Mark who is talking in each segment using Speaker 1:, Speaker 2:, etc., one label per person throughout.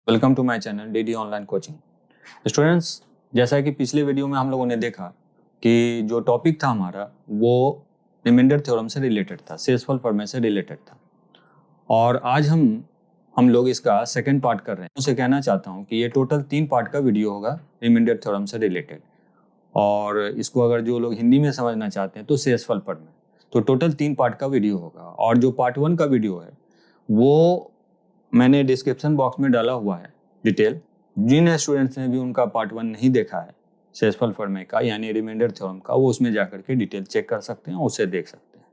Speaker 1: Welcome to my channel DD online coaching. Students, जैसा कि पिछले वीडियो में हम लोगों ने देखा कि जो टॉपिक था हमारा वो रिमाइंडर थ्योरम से रिलेटेड था, शेषफल प्रमेय से रिलेटेड था। और आज हम लोग इसका सेकंड पार्ट कर रहे हैं। उसे कहना चाहता हूँ कि ये टोटल 3 पार्ट का वीडियो होगा रिमाइंडर थ्योरम से रिलेटेड। और इसको अगर जो लोग हिंदी में समझना चाहते हैं तो शेषफल प्रमेय, तो टोटल 3 पार्ट का वीडियो होगा। और जो पार्ट 1 का वीडियो है वो मैंने डिस्क्रिप्शन बॉक्स में डाला हुआ है डिटेल। जिन स्टूडेंट्स ने भी उनका पार्ट 1 नहीं देखा है शेषफल प्रमेय का यानी रिमाइंडर थ्योरम का, वो उसमें जाकर के डिटेल चेक कर सकते हैं, उसे देख सकते हैं।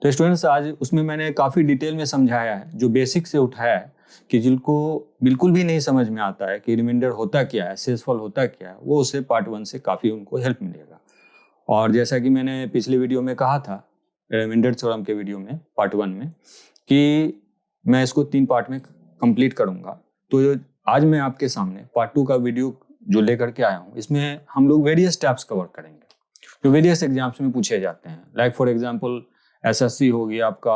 Speaker 1: तो स्टूडेंट्स, आज उसमें मैंने काफ़ी डिटेल में समझाया है, जो बेसिक से उठाया है कि जिनको बिल्कुल भी नहीं समझ में आता है कि रिमाइंडर होता क्या है, शेषफल होता क्या है, वो उसे पार्ट 1 से काफ़ी उनको हेल्प मिलेगा। और जैसा कि मैंने पिछले वीडियो में कहा था, रिमाइंडर थ्योरम के वीडियो में पार्ट 1 में, कि मैं इसको 3 पार्ट में कंप्लीट करूंगा। तो आज मैं आपके सामने पार्ट 2 का वीडियो जो लेकर के आया हूं, इसमें हम लोग वेरियस टाइप्स कवर करेंगे जो वेरियस एग्जाम्स में पूछे जाते हैं। लाइक फॉर एग्जांपल एसएससी हो गया, आपका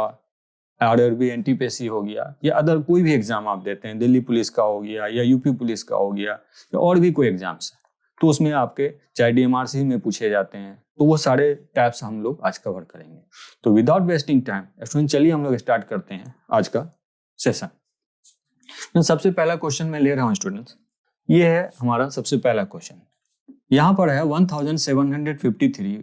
Speaker 1: आरआरबी एनटीपीसी हो गया, या अदर कोई भी एग्जाम आप देते हैं, दिल्ली पुलिस का हो गया या यूपी पुलिस का हो गया या और भी कोई एग्जाम्स है, तो उसमें आपके चाहे डीएमआरसी में पूछे जाते हैं, तो वो सारे टाइप्स हम लोग आज कवर करेंगे। तो विदाउट वेस्टिंग टाइम स्टूडेंट, चलिए हम लोग स्टार्ट करते हैं आज का सेशन। तो सबसे पहला क्वेश्चन मैं ले रहा हूं स्टूडेंट्स, ये है हमारा सबसे पहला क्वेश्चन। यहाँ पर है 1753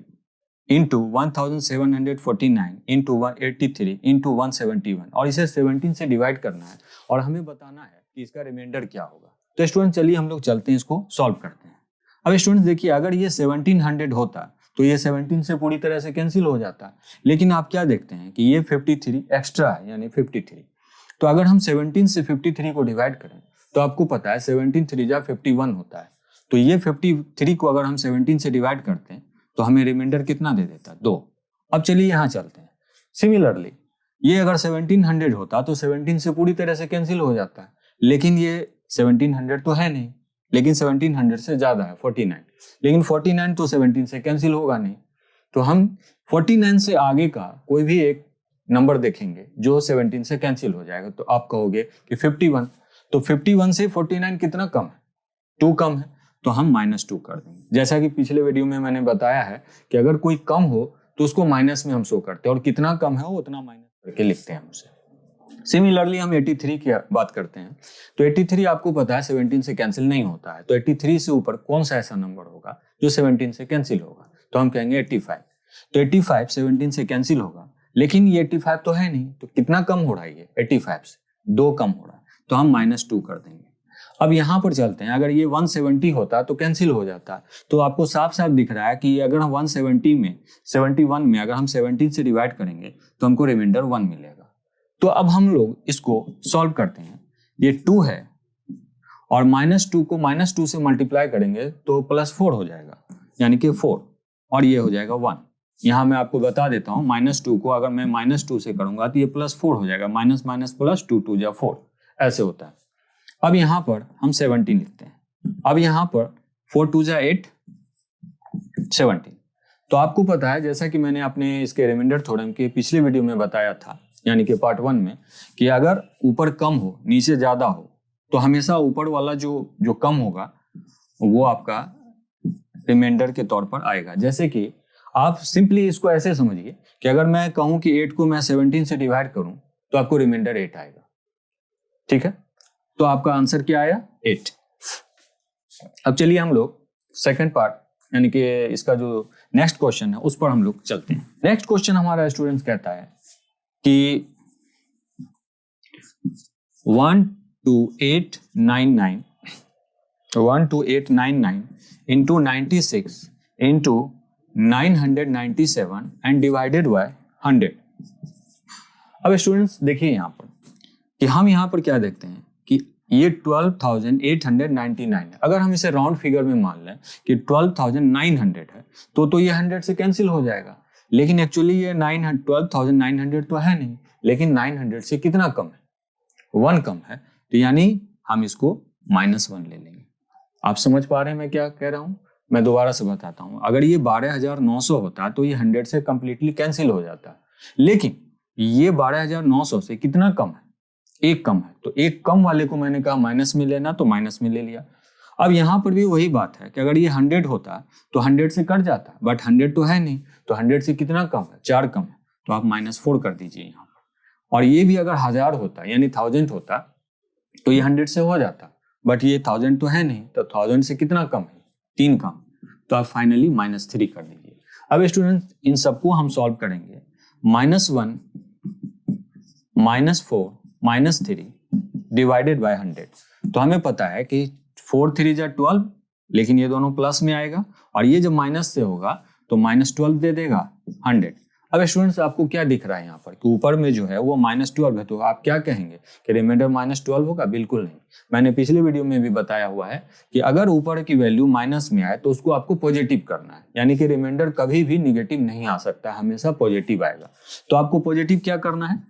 Speaker 1: इंटू 1749 इंटू 183 इंटू 171, और इसे 17 से डिवाइड करना है और हमें बताना है कि इसका रिमाइंडर क्या होगा। तो स्टूडेंट चलिए हम लोग चलते हैं, इसको सॉल्व करते हैं। अब स्टूडेंट देखिए, अगर ये 1700 होता तो ये 17 से पूरी तरह से कैंसिल हो जाता, लेकिन आप क्या देखते हैं कि ये 53 एक्स्ट्रा है, यानी 53। तो अगर हम 17 से 53 को डिवाइड करें तो आपको पता है 17 3 जा 51 होता है। तो ये 53 को अगर हम 17 से डिवाइड करते हैं तो हमें रिमाइंडर कितना दे देता है? 2। अब चलिए यहाँ चलते हैं। सिमिलरली ये अगर 1700 होता तो 17 से पूरी तरह से कैंसिल हो जाता है, लेकिन ये 1700 तो है नहीं, लेकिन 1700 से ज्यादा है 49, लेकिन 49 तो 17 से कैंसिल होगा नहीं। तो हम 49 से आगे का कोई भी एक नंबर देखेंगे जो 17 से कैंसिल हो जाएगा, तो आप कहोगे कि 51। तो 51 से 49 कितना कम है? 2 कम है, तो हम -2 कर देंगे। जैसा कि पिछले वीडियो में मैंने बताया है कि अगर कोई कम हो तो उसको माइनस में हम शो करते हैं, और कितना कम है वो उतना माइनस करके लिखते हैं हम उसे। सिमिलरली हम 83 की बात करते हैं, तो 83 आपको पता है 17 से कैंसिल नहीं होता है, तो 83 से ऊपर कौन सा ऐसा नंबर होगा जो 17 से कैंसिल होगा? तो हम कहेंगे 85। तो 85 17 से कैंसिल होगा, लेकिन ये 85 तो है नहीं, तो कितना कम हो रहा है? ये 85 से 2 कम हो रहा है, तो हम -2 कर देंगे। अब यहाँ पर चलते हैं, अगर ये 170 होता तो कैंसिल हो जाता, तो आपको साफ साफ दिख रहा है कि अगर हम 170 में 71 में अगर हम 17 से डिवाइड करेंगे तो हमको रिमाइंडर 1 मिलेगा। तो अब हम लोग इसको सॉल्व करते हैं। ये 2 है और -2 को -2 से मल्टीप्लाई करेंगे तो +4 हो जाएगा, यानी कि 4, और ये हो जाएगा 1। यहाँ मैं आपको बता देता हूँ, -2 को अगर मैं -2 से करूंगा तो ये +4 हो जाएगा, माइनस माइनस प्लस 2 2 जा 4, ऐसे होता है। अब यहाँ पर हम 17 लिखते हैं। अब यहाँ पर 4 2 जा 8, 17। तो आपको पता है, जैसा कि मैंने अपने इसके रिमाइंडर थ्योरम के पिछले वीडियो में बताया था, यानी कि पार्ट 1 में, कि अगर ऊपर कम हो नीचे ज्यादा हो तो हमेशा ऊपर वाला जो कम होगा वो आपका रिमाइंडर के तौर पर आएगा। जैसे कि आप सिंपली इसको ऐसे समझिए कि अगर मैं कहूं कि 8 को मैं 17 से डिवाइड करूं तो आपको रिमाइंडर 8 आएगा। ठीक है, तो आपका आंसर क्या आया? 8। अब चलिए हम लोग सेकंड पार्ट, यानी कि इसका जो नेक्स्ट क्वेश्चन है उस पर हम लोग चलते हैं। नेक्स्ट क्वेश्चन हमारा स्टूडेंट्स कहता है कि 12899 into 96 into 997 and divided by 100। अब स्टूडेंट्स देखिए यहाँ पर कि हम यहाँ पर क्या देखते हैं कि ये 12,899 है। अगर हम इसे राउंड फिगर में मान लें कि 12,900 है तो ये 100 से कैंसिल हो जाएगा, लेकिन एक्चुअली ये 12,900 तो है नहीं, लेकिन 900 से कितना कम है? 1 कम है, तो यानी हम इसको -1 ले लेंगे। आप समझ पा रहे हैं मैं क्या कह रहा हूं? मैं दोबारा से बताता हूं। अगर ये 12,900 होता तो ये 100 से कंप्लीटली कैंसिल हो जाता, लेकिन ये 12,900 से कितना कम है? एक कम है, तो एक कम वाले को मैंने कहा माइनस में लेना, तो माइनस में ले लिया। अब यहाँ पर भी वही बात है कि अगर ये 100 होता तो 100 से कट जाता, बट 100 तो है नहीं, तो 100 से कितना कम है, 4 कम है, तो आप -4 कर दीजिए यहाँ पर। और ये भी अगर 1000 होता यानी 1000 होता तो ये 100 से हो जाता, बट ये 1000 तो है नहीं, तो 1000 से कितना कम है, 3 कम, तो आप फाइनली -3 कर दीजिए। अब स्टूडेंट्स इन सबको हम सॉल्व करेंगे, -1 -4 -3 डिवाइडेड बाय 100। तो हमें पता है कि 4 3 जा 12, लेकिन ये दोनों प्लस में आएगा, और ये जब माइनस से होगा तो -12 दे देगा 100। अब स्टूडेंट्स आपको क्या दिख रहा है यहाँ पर कि ऊपर में जो है वो -12 है, तो आप क्या कहेंगे कि रिमाइंडर -12 होगा? बिल्कुल नहीं। मैंने पिछले वीडियो में भी बताया हुआ है कि अगर ऊपर की वैल्यू माइनस में आए तो उसको आपको पॉजिटिव करना है, यानी कि रिमाइंडर कभी भी निगेटिव नहीं आ सकता, हमेशा पॉजिटिव आएगा। तो आपको पॉजिटिव क्या करना है,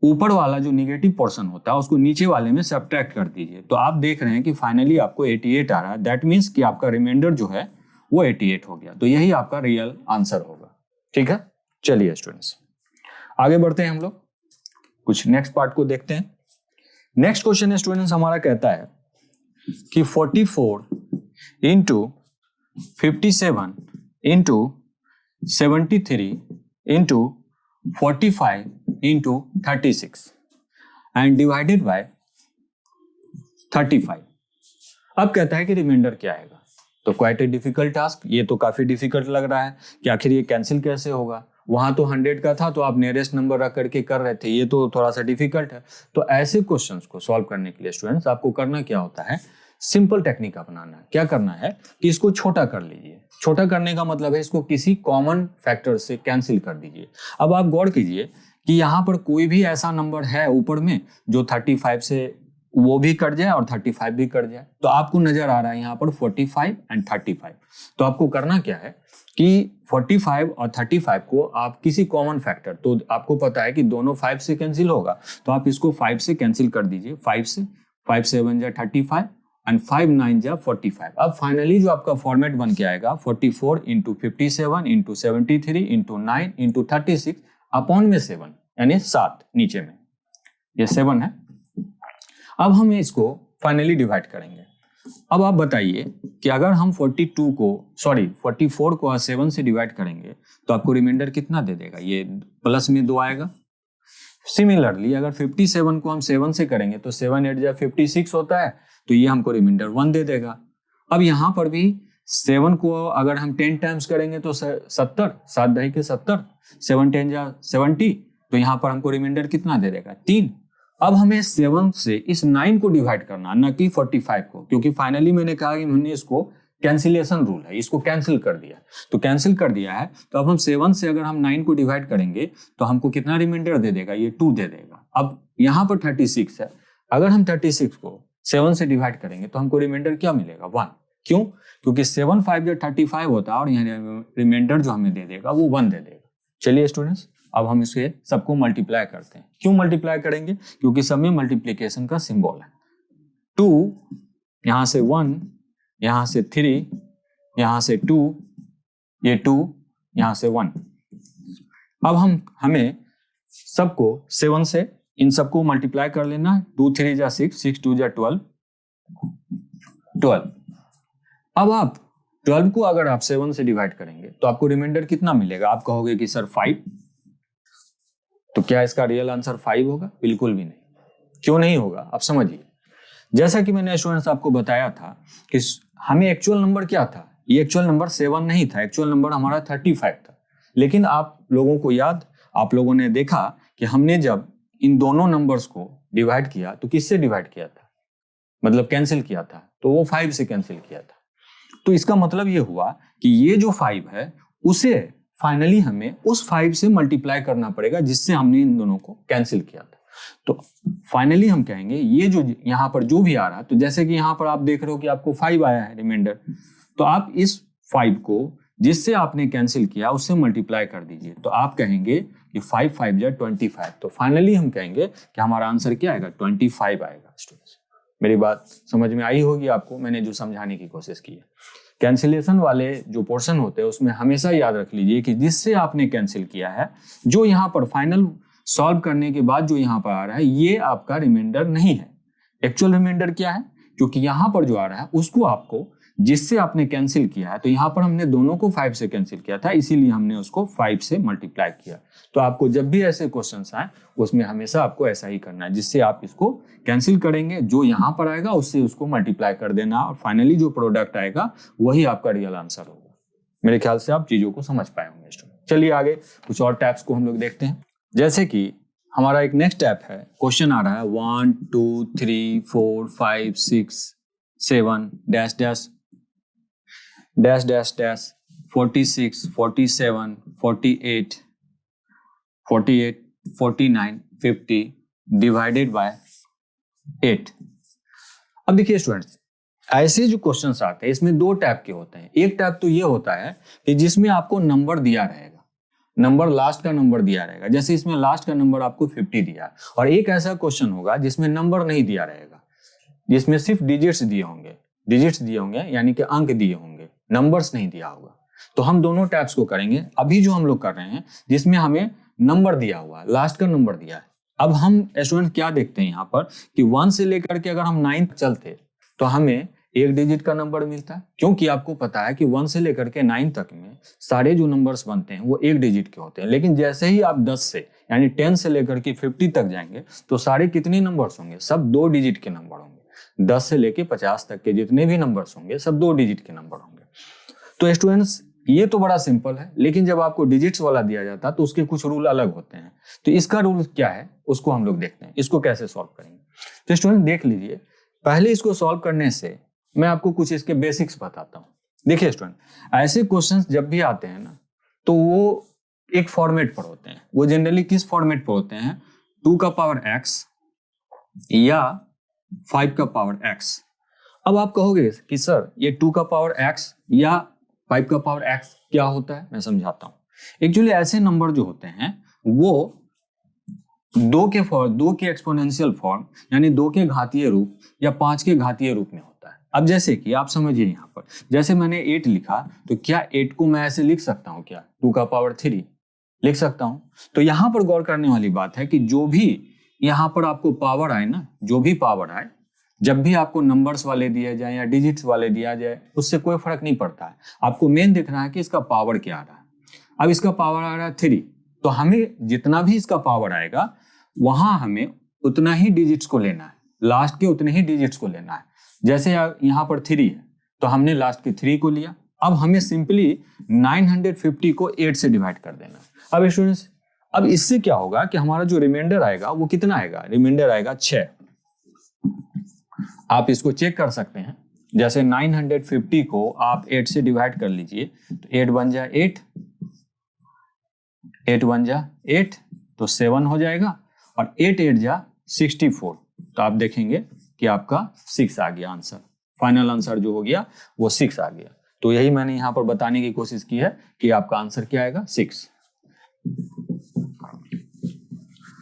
Speaker 1: ऊपर वाला जो निगेटिव पोर्शन होता है उसको नीचे वाले में सब्ट्रैक्ट कर दीजिए। तो आप देख रहे हैं कि फाइनली आपको 88 आ रहा है, दैट मीन्स कि आपका रिमाइंडर जो है वो 88 हो गया। तो यही आपका रियल आंसर होगा। ठीक है, चलिए स्टूडेंट्स आगे बढ़ते हैं, हम लोग कुछ नेक्स्ट पार्ट को देखते हैं। नेक्स्ट क्वेश्चन स्टूडेंट्स हमारा कहता है कि 44 into 57 into 73 into 45 into 36 and divided by 35। अब कहता है कि रिमाइंडर क्या आएगा। तो क्वाइट ए डिफिकल्ट टास्क, ये तो काफी डिफिकल्ट लग रहा है कि आखिर ये कैंसिल कैसे होगा। वहां तो 100 का था तो आप नियरेस्ट नंबर रख करके कर रहे थे, ये तो थोड़ा सा डिफिकल्ट है। तो ऐसे क्वेश्चंस को सॉल्व करने के लिए स्टूडेंट्स आपको करना क्या होता है, सिंपल टेक्निक अपनाना है। क्या करना है कि इसको छोटा कर लीजिए। छोटा करने का मतलब है इसको किसी कॉमन फैक्टर से कैंसिल कर दीजिए। अब आप गौर कीजिए कि यहाँ पर कोई भी ऐसा नंबर है ऊपर में जो 35 से वो भी कट जाए और 35 भी कट जाए। तो आपको नजर आ रहा है यहाँ पर 45 एंड 35। तो आपको करना क्या है कि 45 और 35 को आप किसी कॉमन फैक्टर, तो आपको पता है कि दोनों 5 से कैंसिल होगा, तो आप इसको 5 से कैंसिल कर दीजिए। 5 से 5 7 जा 35 एंड 5 9 जा 45। अब फाइनली जो आपका फॉर्मेट बन के आएगा 44 into 57 into 73 into 9 into 36 upon में 7, यानी 7 नीचे में ये 7 है। अब हम इसको फाइनली डिवाइड करेंगे। अब आप बताइए कि अगर हम 44 को 7 से डिवाइड करेंगे तो आपको रिमाइंडर कितना दे देगा, ये प्लस में 2 आएगा। सिमिलरली अगर 57 को हम 7 से करेंगे तो 7 8 जा 56 होता है, तो ये हमको रिमाइंडर 1 दे देगा। अब यहाँ पर भी 7 को अगर हम 10 टाइम्स करेंगे तो 70, 7 दही के 70, 7 10 जा 70, तो यहाँ पर हमको रिमाइंडर कितना दे देगा, 3। अब हमें 7 से इस 9 को डिवाइड करना, न कि 45 को, क्योंकि फाइनली मैंने कहा कि हमने इसको कैंसिलेशन रूल है, इसको कैंसिल कर दिया। तो कैंसिल कर दिया है तो अब हम 7 से अगर हम 9 को डिवाइड करेंगे तो हमको कितना रिमाइंडर दे देगा, ये 2 दे देगा। अब यहाँ पर 36 है, अगर हम 36 को 7 से डिवाइड करेंगे तो हमको रिमाइंडर क्या मिलेगा, 1। क्यों? क्योंकि 7 5 या 35 होता है और यहाँ रिमाइंडर जो हमें दे देगा वो 1 दे देगा। चलिए स्टूडेंट्स अब हम इसे सबको मल्टीप्लाई करते हैं। क्यों मल्टीप्लाई करेंगे? क्योंकि सब में मल्टीप्लीकेशन का सिंबल है। 2 यहां से 1, यहां से 3, यहां से 2, ये 2, यहां से 1। अब हमें सबको 7 से इन सबको मल्टीप्लाई कर लेना। 2 3 जा 6, 6 2 जा 12, 12। अब आप 12 को अगर आप 7 से डिवाइड करेंगे तो आपको रिमाइंडर कितना मिलेगा? आप कहोगे कि सर 5। तो क्या इसका रियल आंसर 5 होगा? बिल्कुल भी नहीं। क्यों नहीं होगा आप समझिए। जैसा कि मैंने स्टूडेंट्स आपको बताया था कि हमें एक्चुअल नंबर क्या था, ये एक्चुअल नंबर 7 नहीं था, एक्चुअल नंबर हमारा 35 था। लेकिन आप लोगों को याद, आप लोगों ने देखा कि हमने जब इन दोनों नंबर्स को डिवाइड किया तो किससे डिवाइड किया था, मतलब कैंसिल किया था, तो वो 5 से कैंसिल किया था। तो इसका मतलब ये हुआ कि ये जो 5 है उसे फाइनली हमें उस 5 से मल्टीप्लाई करना पड़ेगा जिससे हमने इन दोनों को कैंसिल किया था। तो फाइनली हम कहेंगे ये जो यहाँ पर जो भी आ रहा है, तो जैसे कि यहाँ पर आप देख रहे हो कि आपको 5 आया है रिमाइंडर, तो आप इस 5 को जिससे आपने कैंसिल किया उससे मल्टीप्लाई कर दीजिए। तो आप कहेंगे कि 5 5 जा 25। तो फाइनली हम कहेंगे कि हमारा आंसर क्या आएगा, 25 आएगा। स्टूडेंट्स मेरी बात समझ में आई होगी आपको, मैंने जो समझाने की कोशिश की है। कैंसिलेशन वाले जो पोर्शन होते हैं उसमें हमेशा याद रख लीजिए कि जिससे आपने कैंसिल किया है, जो यहाँ पर फाइनल सॉल्व करने के बाद जो यहाँ पर आ रहा है ये आपका रिमाइंडर नहीं है। एक्चुअल रिमाइंडर क्या है, क्योंकि यहाँ पर जो आ रहा है उसको आपको जिससे आपने कैंसिल किया है, तो यहाँ पर हमने दोनों को 5 से कैंसिल किया था, इसीलिए हमने उसको 5 से मल्टीप्लाई किया। तो आपको जब भी ऐसे क्वेश्चंस आए उसमें हमेशा आपको ऐसा ही करना है, जिससे आप इसको कैंसिल करेंगे, जो यहाँ पर आएगा उससे उसको मल्टीप्लाई कर देना और फाइनली जो प्रोडक्ट आएगा वही आपका रियल आंसर होगा। मेरे ख्याल से आप चीजों को समझ पाए होंगे स्टूडेंट। चलिए आगे कुछ और टैब्स को हम लोग देखते हैं। जैसे कि हमारा एक नेक्स्ट टैब है, क्वेश्चन आ रहा है 1 2 3 4 5 6 7 dash dash dash dash dash 46 47 48 48 49 50 divided by 8। अब देखिए स्टूडेंट्स, ऐसे जो क्वेश्चंस आते हैं इसमें दो टाइप के होते हैं। एक टाइप तो ये होता है कि जिसमें आपको नंबर दिया रहेगा, नंबर लास्ट का नंबर दिया रहेगा, जैसे इसमें लास्ट का नंबर आपको 50 दिया है। और एक ऐसा क्वेश्चन होगा जिसमें नंबर नहीं दिया रहेगा, जिसमें सिर्फ डिजिट्स दिए होंगे यानी कि अंक दिए होंगे, नंबर्स नहीं दिया होगा। तो हम दोनों टाइप्स को करेंगे। अभी जो हम लोग कर रहे हैं जिसमें हमें नंबर दिया हुआ है, लास्ट का नंबर दिया है। अब हम स्टूडेंट क्या देखते हैं यहाँ पर कि 1 से लेकर के अगर हम 9 चलते तो हमें एक डिजिट का नंबर मिलता है, क्योंकि आपको पता है कि 1 से लेकर के 9 तक में सारे जो नंबर्स बनते हैं वो एक डिजिट के होते हैं। लेकिन जैसे ही आप 10 से यानी 10 से लेकर के 50 तक जाएंगे तो सारे कितने नंबर्स होंगे, सब 2 डिजिट के नंबर होंगे। 10 से लेकर 50 तक के जितने भी नंबर्स होंगे सब 2 डिजिट के नंबर होंगे। तो स्टूडेंट्स ये तो बड़ा सिंपल है, लेकिन जब आपको डिजिट्स वाला दिया जाता है तो उसके कुछ रूल अलग होते हैं। तो इसका रूल क्या है उसको हम लोग देखते हैं, इसको कैसे सॉल्व करेंगे। तो स्टूडेंट देख लीजिए, पहले इसको सॉल्व करने से मैं आपको कुछ इसके बेसिक्स बताता हूँ। देखिए स्टूडेंट, ऐसे क्वेश्चंस जब भी आते हैं ना तो वो एक फॉर्मेट पर होते हैं। वो जनरली किस फॉर्मेट पर होते हैं, 2 का पावर x या 5 का पावर x। अब आप कहोगे कि सर ये 2 का पावर x या 5 का पावर x क्या होता है, मैं समझाता हूँ। एक्चुअली ऐसे नंबर जो होते हैं वो 2 के एक्सपोनेंशियल फॉर्म यानी 2 के घातीय रूप या 5 के घातीय रूप में होता है। अब जैसे कि आप समझिए, यहाँ पर जैसे मैंने 8 लिखा तो क्या 8 को मैं ऐसे लिख सकता हूँ, क्या 2 का पावर 3 लिख सकता हूँ। तो यहाँ पर गौर करने वाली बात है कि जो भी यहाँ पर आपको पावर आए ना, जो भी पावर आए, जब भी आपको नंबर्स वाले दिए जाए या डिजिट्स वाले दिया जाए उससे कोई फर्क नहीं पड़ता है। आपको मेन देखना है कि इसका पावर क्या आ रहा है। अब इसका पावर आ रहा है 3, तो हमें जितना भी इसका पावर आएगा वहां हमें उतना ही डिजिट्स को लेना है, लास्ट के उतने ही डिजिट्स को लेना है। जैसे यहाँ पर 3 है तो हमने लास्ट के 3 को लिया। अब हमें सिंपली 950 को 8 से डिवाइड कर देना। अब स्टूडेंट्स, अब इससे क्या होगा कि हमारा जो रिमाइंडर आएगा वो कितना आएगा, रिमाइंडर आएगा 6। आप इसको चेक कर सकते हैं, जैसे 950 को आप 8 से डिवाइड कर लीजिए तो 8 बन जा 8, 8 बन जा 8 तो 7 हो जाएगा, और 8 8 जा 64। तो आप देखेंगे कि आपका 6 आ गया आंसर। फाइनल आंसर जो हो गया वो 6 आ गया। तो यही मैंने यहाँ पर बताने की कोशिश की है कि आपका आंसर क्या आएगा, 6।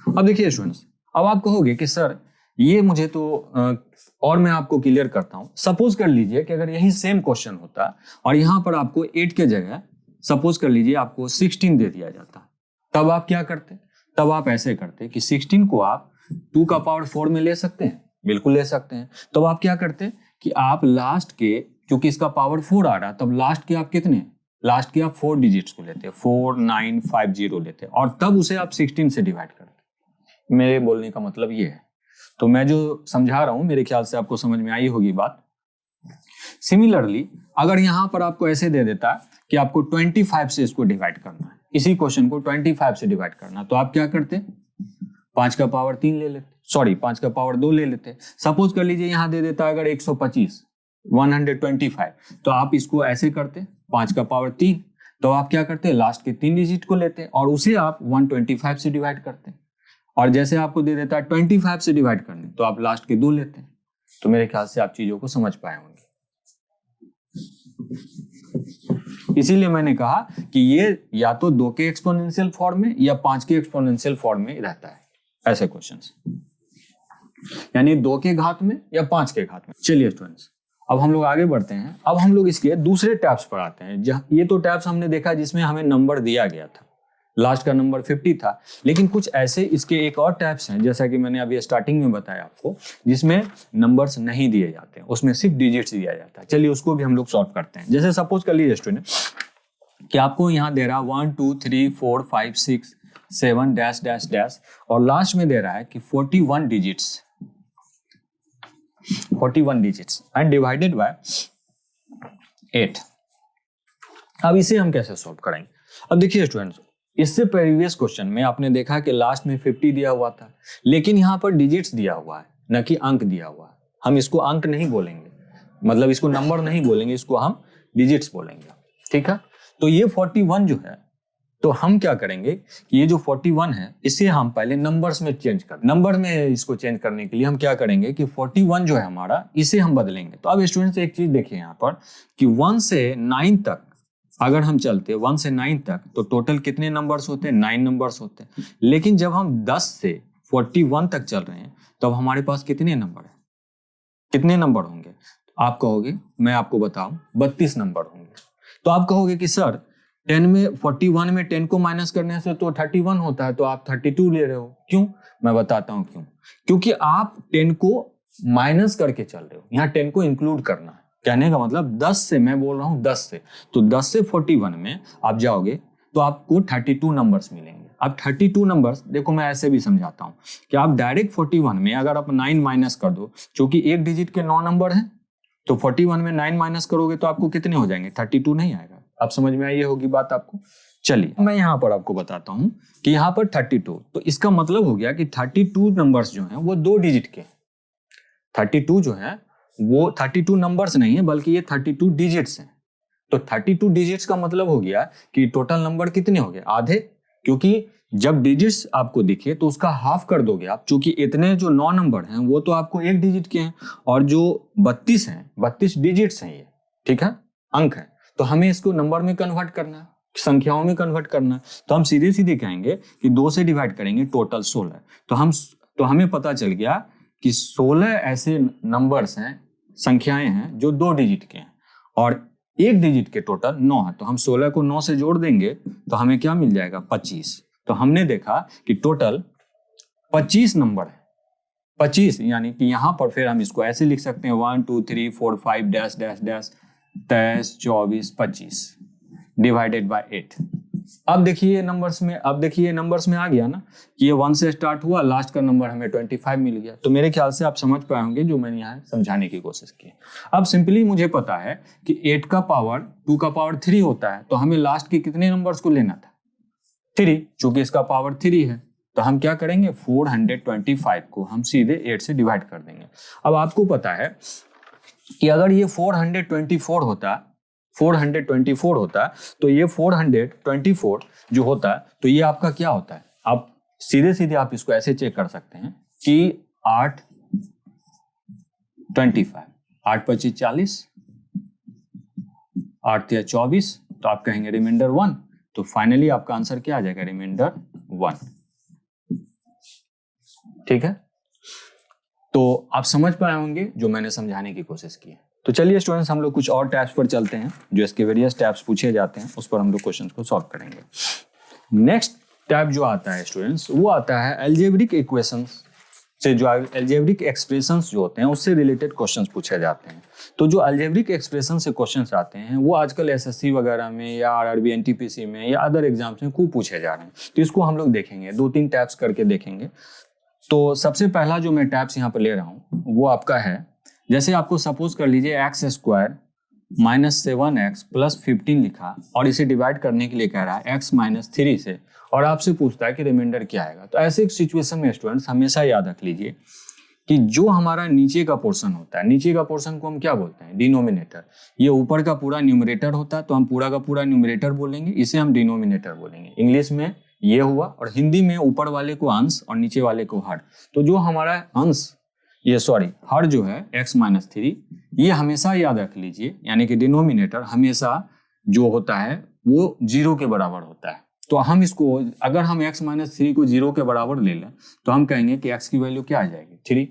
Speaker 1: अब देखिए स्टूडेंट्स, अब आप कहोगे कि सर ये मुझे तो और मैं आपको क्लियर करता हूं। सपोज कर लीजिए कि अगर यही सेम क्वेश्चन होता और यहाँ पर आपको 8 के जगह सपोज कर लीजिए आपको 16 दे दिया जाता, तब आप क्या करते, तब आप ऐसे करते कि 16 को आप 2 का पावर 4 में ले सकते हैं, बिल्कुल ले सकते हैं। तब आप क्या करते कि आप लास्ट के, क्योंकि इसका पावर 4 आ रहा, तब लास्ट के आप कितने, लास्ट के आप 4 डिजिट्स को लेते, 4950 लेते और तब उसे आप 16 से डिवाइड करते। मेरे बोलने का मतलब ये है। तो मैं जो समझा रहा हूं मेरे ख्याल से आपको समझ में आई होगी बात। सिमिलरली अगर यहां पर आपको ऐसे दे देता कि आपको 25 से इसको डिवाइड करना है, इसी क्वेश्चन को 25 से डिवाइड करना, तो आप क्या करते, 5 का पावर 3 ले लेते, सॉरी 5 का पावर 2 ले लेते। सपोज कर लीजिए यहां दे देता अगर 125 125, तो आप इसको ऐसे करते 5 का पावर 3, तो आप क्या करते, लास्ट के 3 डिजिट को लेते और उसे आप 125 से डिवाइड करते। और जैसे आपको दे देता है 25 से डिवाइड करने, तो आप लास्ट के 2 लेते हैं। तो मेरे ख्याल से आप चीजों को समझ पाए होंगे। इसीलिए मैंने कहा कि ये या तो 2 के एक्सपोनेंशियल फॉर्म में या 5 के एक्सपोनेंशियल फॉर्म में रहता है ऐसे क्वेश्चंस, यानी 2 के घात में या 5 के घात में। चलिए स्टूडेंट्स, अब हम लोग आगे बढ़ते हैं। अब हम लोग इसके दूसरे टैब्स पर आते हैं। ये तो टैब्स हमने देखा जिसमें हमें नंबर दिया गया था, लास्ट का नंबर 50 था। लेकिन कुछ ऐसे इसके एक और टाइप्स हैं, जैसा कि मैंने अभी स्टार्टिंग में बताया आपको, जिसमें नंबर्स नहीं दिए जाते हैं, उसमें सिर्फ डिजिट्स दिया जाता है। चलिए उसको भी हम लोग सॉल्व करते हैं। जैसे सपोज कर लीजिए स्टूडेंट कि आपको यहाँ दे रहा है 1 2 3 4 5 6 7 डैश डैश डैश, और लास्ट में दे रहा है कि 41 डिजिट्स एंड डिवाइडेड बाय 8। अब इसे हम कैसे सॉल्व करेंगे? अब देखिए स्टूडेंट्स, इससे प्रीवियस क्वेश्चन में आपने देखा कि लास्ट में 50 दिया हुआ था, लेकिन यहाँ पर डिजिट्स दिया हुआ है, न कि अंक दिया हुआ है। हम इसको अंक नहीं बोलेंगे, मतलब इसको नंबर नहीं बोलेंगे, इसको हम डिजिट्स बोलेंगे, ठीक है। तो ये 41 जो है, तो हम क्या करेंगे कि ये जो 41 है इसे हम पहले नंबर्स में चेंज कर, नंबर में इसको चेंज करने के लिए हम क्या करेंगे कि 41 जो है हमारा, इसे हम बदलेंगे। तो अब स्टूडेंट्स एक चीज देखिए यहाँ पर कि 1 से 9 तक अगर हम चलते 1 से 9 तक, तो टोटल कितने नंबर्स होते हैं? 9 नंबर्स होते हैं। लेकिन जब हम 10 से 41 तक चल रहे हैं, तब हमारे पास कितने नंबर है? कितने नंबर होंगे? आप कहोगे, मैं आपको बताऊं, 32 नंबर होंगे। तो आप कहोगे कि सर 10 में 41 में 10 को माइनस करने से तो 31 होता है, तो आप 32 ले रहे हो, क्यों? मैं बताता हूं क्यों। क्योंकि आप 10 को माइनस करके चल रहे हो, यहाँ 10 को इंक्लूड करना है। कहने का मतलब 10 से, मैं बोल रहा हूँ 10 से, तो 10 से 41 में आप जाओगे तो आपको 32 नंबर्स मिलेंगे। अब 32 नंबर्स, देखो मैं ऐसे भी समझाता हूँ कि आप डायरेक्ट 41 में अगर आप 9 माइनस कर दो, क्योंकि एक डिजिट के 9 नंबर हैं, तो 41 में 9 माइनस करोगे तो आपको कितने हो जाएंगे? 32 नहीं आएगा। आप समझ में आई होगी बात आपको। चलिए मैं यहाँ पर आपको बताता हूँ कि यहाँ पर 32, तो इसका मतलब हो गया कि 32 नंबर्स जो हैं वो 2 डिजिट के। 32 जो है वो 32 नंबर्स नहीं है, बल्कि ये 32 डिजिट्स हैं। तो 32 डिजिट्स का मतलब हो गया कि टोटल नंबर कितने हो गए? आधे। क्योंकि जब डिजिट्स आपको दिखे तो उसका हाफ कर दोगे आप, क्योंकि इतने जो 9 नंबर हैं वो तो आपको एक डिजिट के हैं, और जो 32 हैं, 32 डिजिट्स हैं ये, ठीक है, अंक है। तो हमें इसको नंबर में कन्वर्ट करना है, संख्याओं में कन्वर्ट करना है। तो हम सीधे सीधे कहेंगे कि 2 से डिवाइड करेंगे, टोटल 16। तो हमें पता चल गया कि 16 ऐसे नंबर्स हैं, संख्याएं हैं जो 2 डिजिट के हैं, और एक डिजिट के टोटल 9 है। तो हम 16 को 9 से जोड़ देंगे तो हमें क्या मिल जाएगा? 25। तो हमने देखा कि टोटल 25 नंबर है। 25 यानी कि यहाँ पर फिर हम इसको ऐसे लिख सकते हैं 1 2 3 4 5 dash dash dash 23 24 25 divided by 8। अब देखिए नंबर्स में आ गया ना कि ये 1 से स्टार्ट हुआ, लास्ट का नंबर हमें 25 मिल गया। तो मेरे ख्याल से आप समझ पाए होंगे जो मैंने यहाँ समझाने की कोशिश की। अब सिंपली मुझे पता है कि 8 का पावर 2 का पावर 3 होता है, तो हमें लास्ट के कितने नंबर्स को लेना था? 3, चूंकि इसका पावर 3 है, तो हम क्या करेंगे? 425 को हम सीधे 8 से डिवाइड कर देंगे। अब आपको पता है कि अगर ये 424 होता तो ये 424 जो होता है, तो ये आपका क्या होता है? आप सीधे सीधे आप इसको ऐसे चेक कर सकते हैं कि 8 25, 8 25 40, 8 या 24, तो आप कहेंगे रिमाइंडर 1। तो फाइनली आपका आंसर क्या आ जाएगा? रिमाइंडर 1। ठीक है, तो आप समझ पाए होंगे जो मैंने समझाने की कोशिश की है। तो चलिए स्टूडेंट्स, हम लोग कुछ और टैब्स पर चलते हैं, जो इसके वेरियस टैब्स पूछे जाते हैं, उस पर हम लोग क्वेश्चंस को सॉल्व करेंगे। नेक्स्ट टैब जो आता है स्टूडेंट्स, वो आता है अलजेब्रिक इक्वेशंस से, जो अलजेब्रिक एक्सप्रेशंस जो होते हैं उससे रिलेटेड क्वेश्चंस पूछे जाते हैं। तो जो अलजेब्रिक एक्सप्रेशन से क्वेश्चंस आते हैं वो आजकल एसएससी वगैरह में या आरआरबी एनटीपीसी में या अदर एग्जाम्स में खूब पूछे जा रहे हैं। तो इसको हम लोग देखेंगे, 2-3 टैब्स करके देखेंगे। तो सबसे पहला जो मैं टैब्स यहाँ पर ले रहा हूँ वो आपका है, जैसे आपको सपोज कर लीजिए x² - 7x + 15 लिखा, और इसे डिवाइड करने के लिए कह रहा है x - 3 से, और आपसे पूछता है कि रिमाइंडर क्या आएगा। तो ऐसे एक सिचुएशन में स्टूडेंट्स हमेशा याद रख लीजिए कि जो हमारा नीचे का पोर्शन होता है, नीचे का पोर्शन को हम क्या बोलते हैं? डिनोमिनेटर। ये ऊपर का पूरा न्यूमरेटर होता है, तो हम पूरा का पूरा न्यूमरेटर बोलेंगे, इसे हम डिनोमिनेटर बोलेंगे। इंग्लिश में ये हुआ, और हिंदी में ऊपर वाले को अंश और नीचे वाले को हर। तो जो हमारा अंश, हर जो है x - 3, ये हमेशा याद रख लीजिए, यानी कि डिनोमिनेटर हमेशा जो होता है वो 0 के बराबर होता है। तो हम इसको, अगर हम x - 3 को 0 के बराबर ले लें तो हम कहेंगे कि x की वैल्यू क्या आ जाएगी? 3।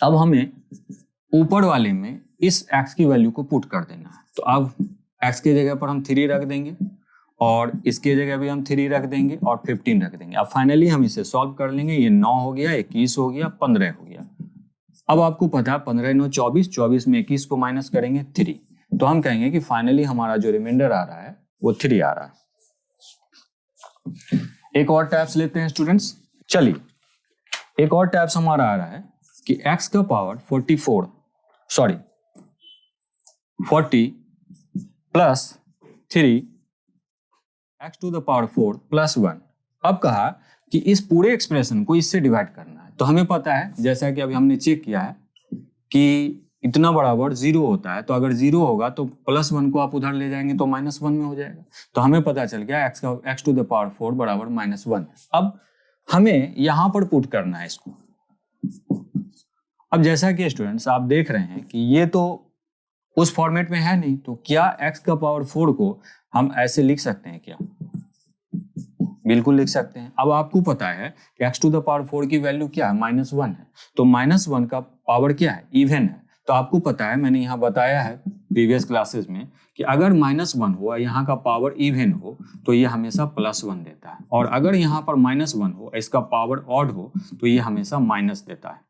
Speaker 1: अब हमें ऊपर वाले में इस x की वैल्यू को पुट कर देना है। तो अब x की जगह पर हम 3 रख देंगे, और इसके जगह भी हम 3 रख देंगे और 15 रख देंगे। अब फाइनली हम इसे सॉल्व कर लेंगे। ये 9 हो गया, 21 हो गया, 15 हो गया। अब आपको पता है 15 9 24, 24 में 21 को माइनस करेंगे 3, तो हम कहेंगे कि फाइनली हमारा जो रिमाइंडर आ रहा है वो 3 आ रहा है। एक और टैप्स लेते हैं स्टूडेंट्स। चलिए एक और टैप्स हमारा आ रहा है कि x का power 40 plus 3 x to the power 4 plus 1। अब कहा कि इस पूरे एक्सप्रेशन को इससे डिवाइड करना है। तो हमें पता है, जैसा कि अभी हमने चेक किया है कि इतना बराबर 0 होता है, तो अगर 0 होगा तो +1 को आप उधर ले जाएंगे तो -1 में हो जाएगा। तो हमें पता चल गया x टू द पावर 4 बराबर -1। अब हमें यहां पर पुट करना है इसको। अब जैसा कि स्टूडेंट्स आप देख रहे हैं कि ये तो उस फॉर्मेट में है नहीं, तो क्या x का पावर 4 को हम ऐसे लिख सकते हैं क्या? बिल्कुल लिख सकते हैं। अब आपको पता है कि x टू द पावर 4 की वैल्यू क्या है? -1 है। तो -1 का पावर क्या है? इवन है। तो आपको पता है, मैंने यहाँ बताया है प्रीवियस क्लासेस में कि अगर -1 हो, यहाँ का पावर इवन हो, तो ये हमेशा +1 देता है, और अगर यहाँ पर -1 हो, इसका पावर ऑड हो, तो ये हमेशा माइनस देता है।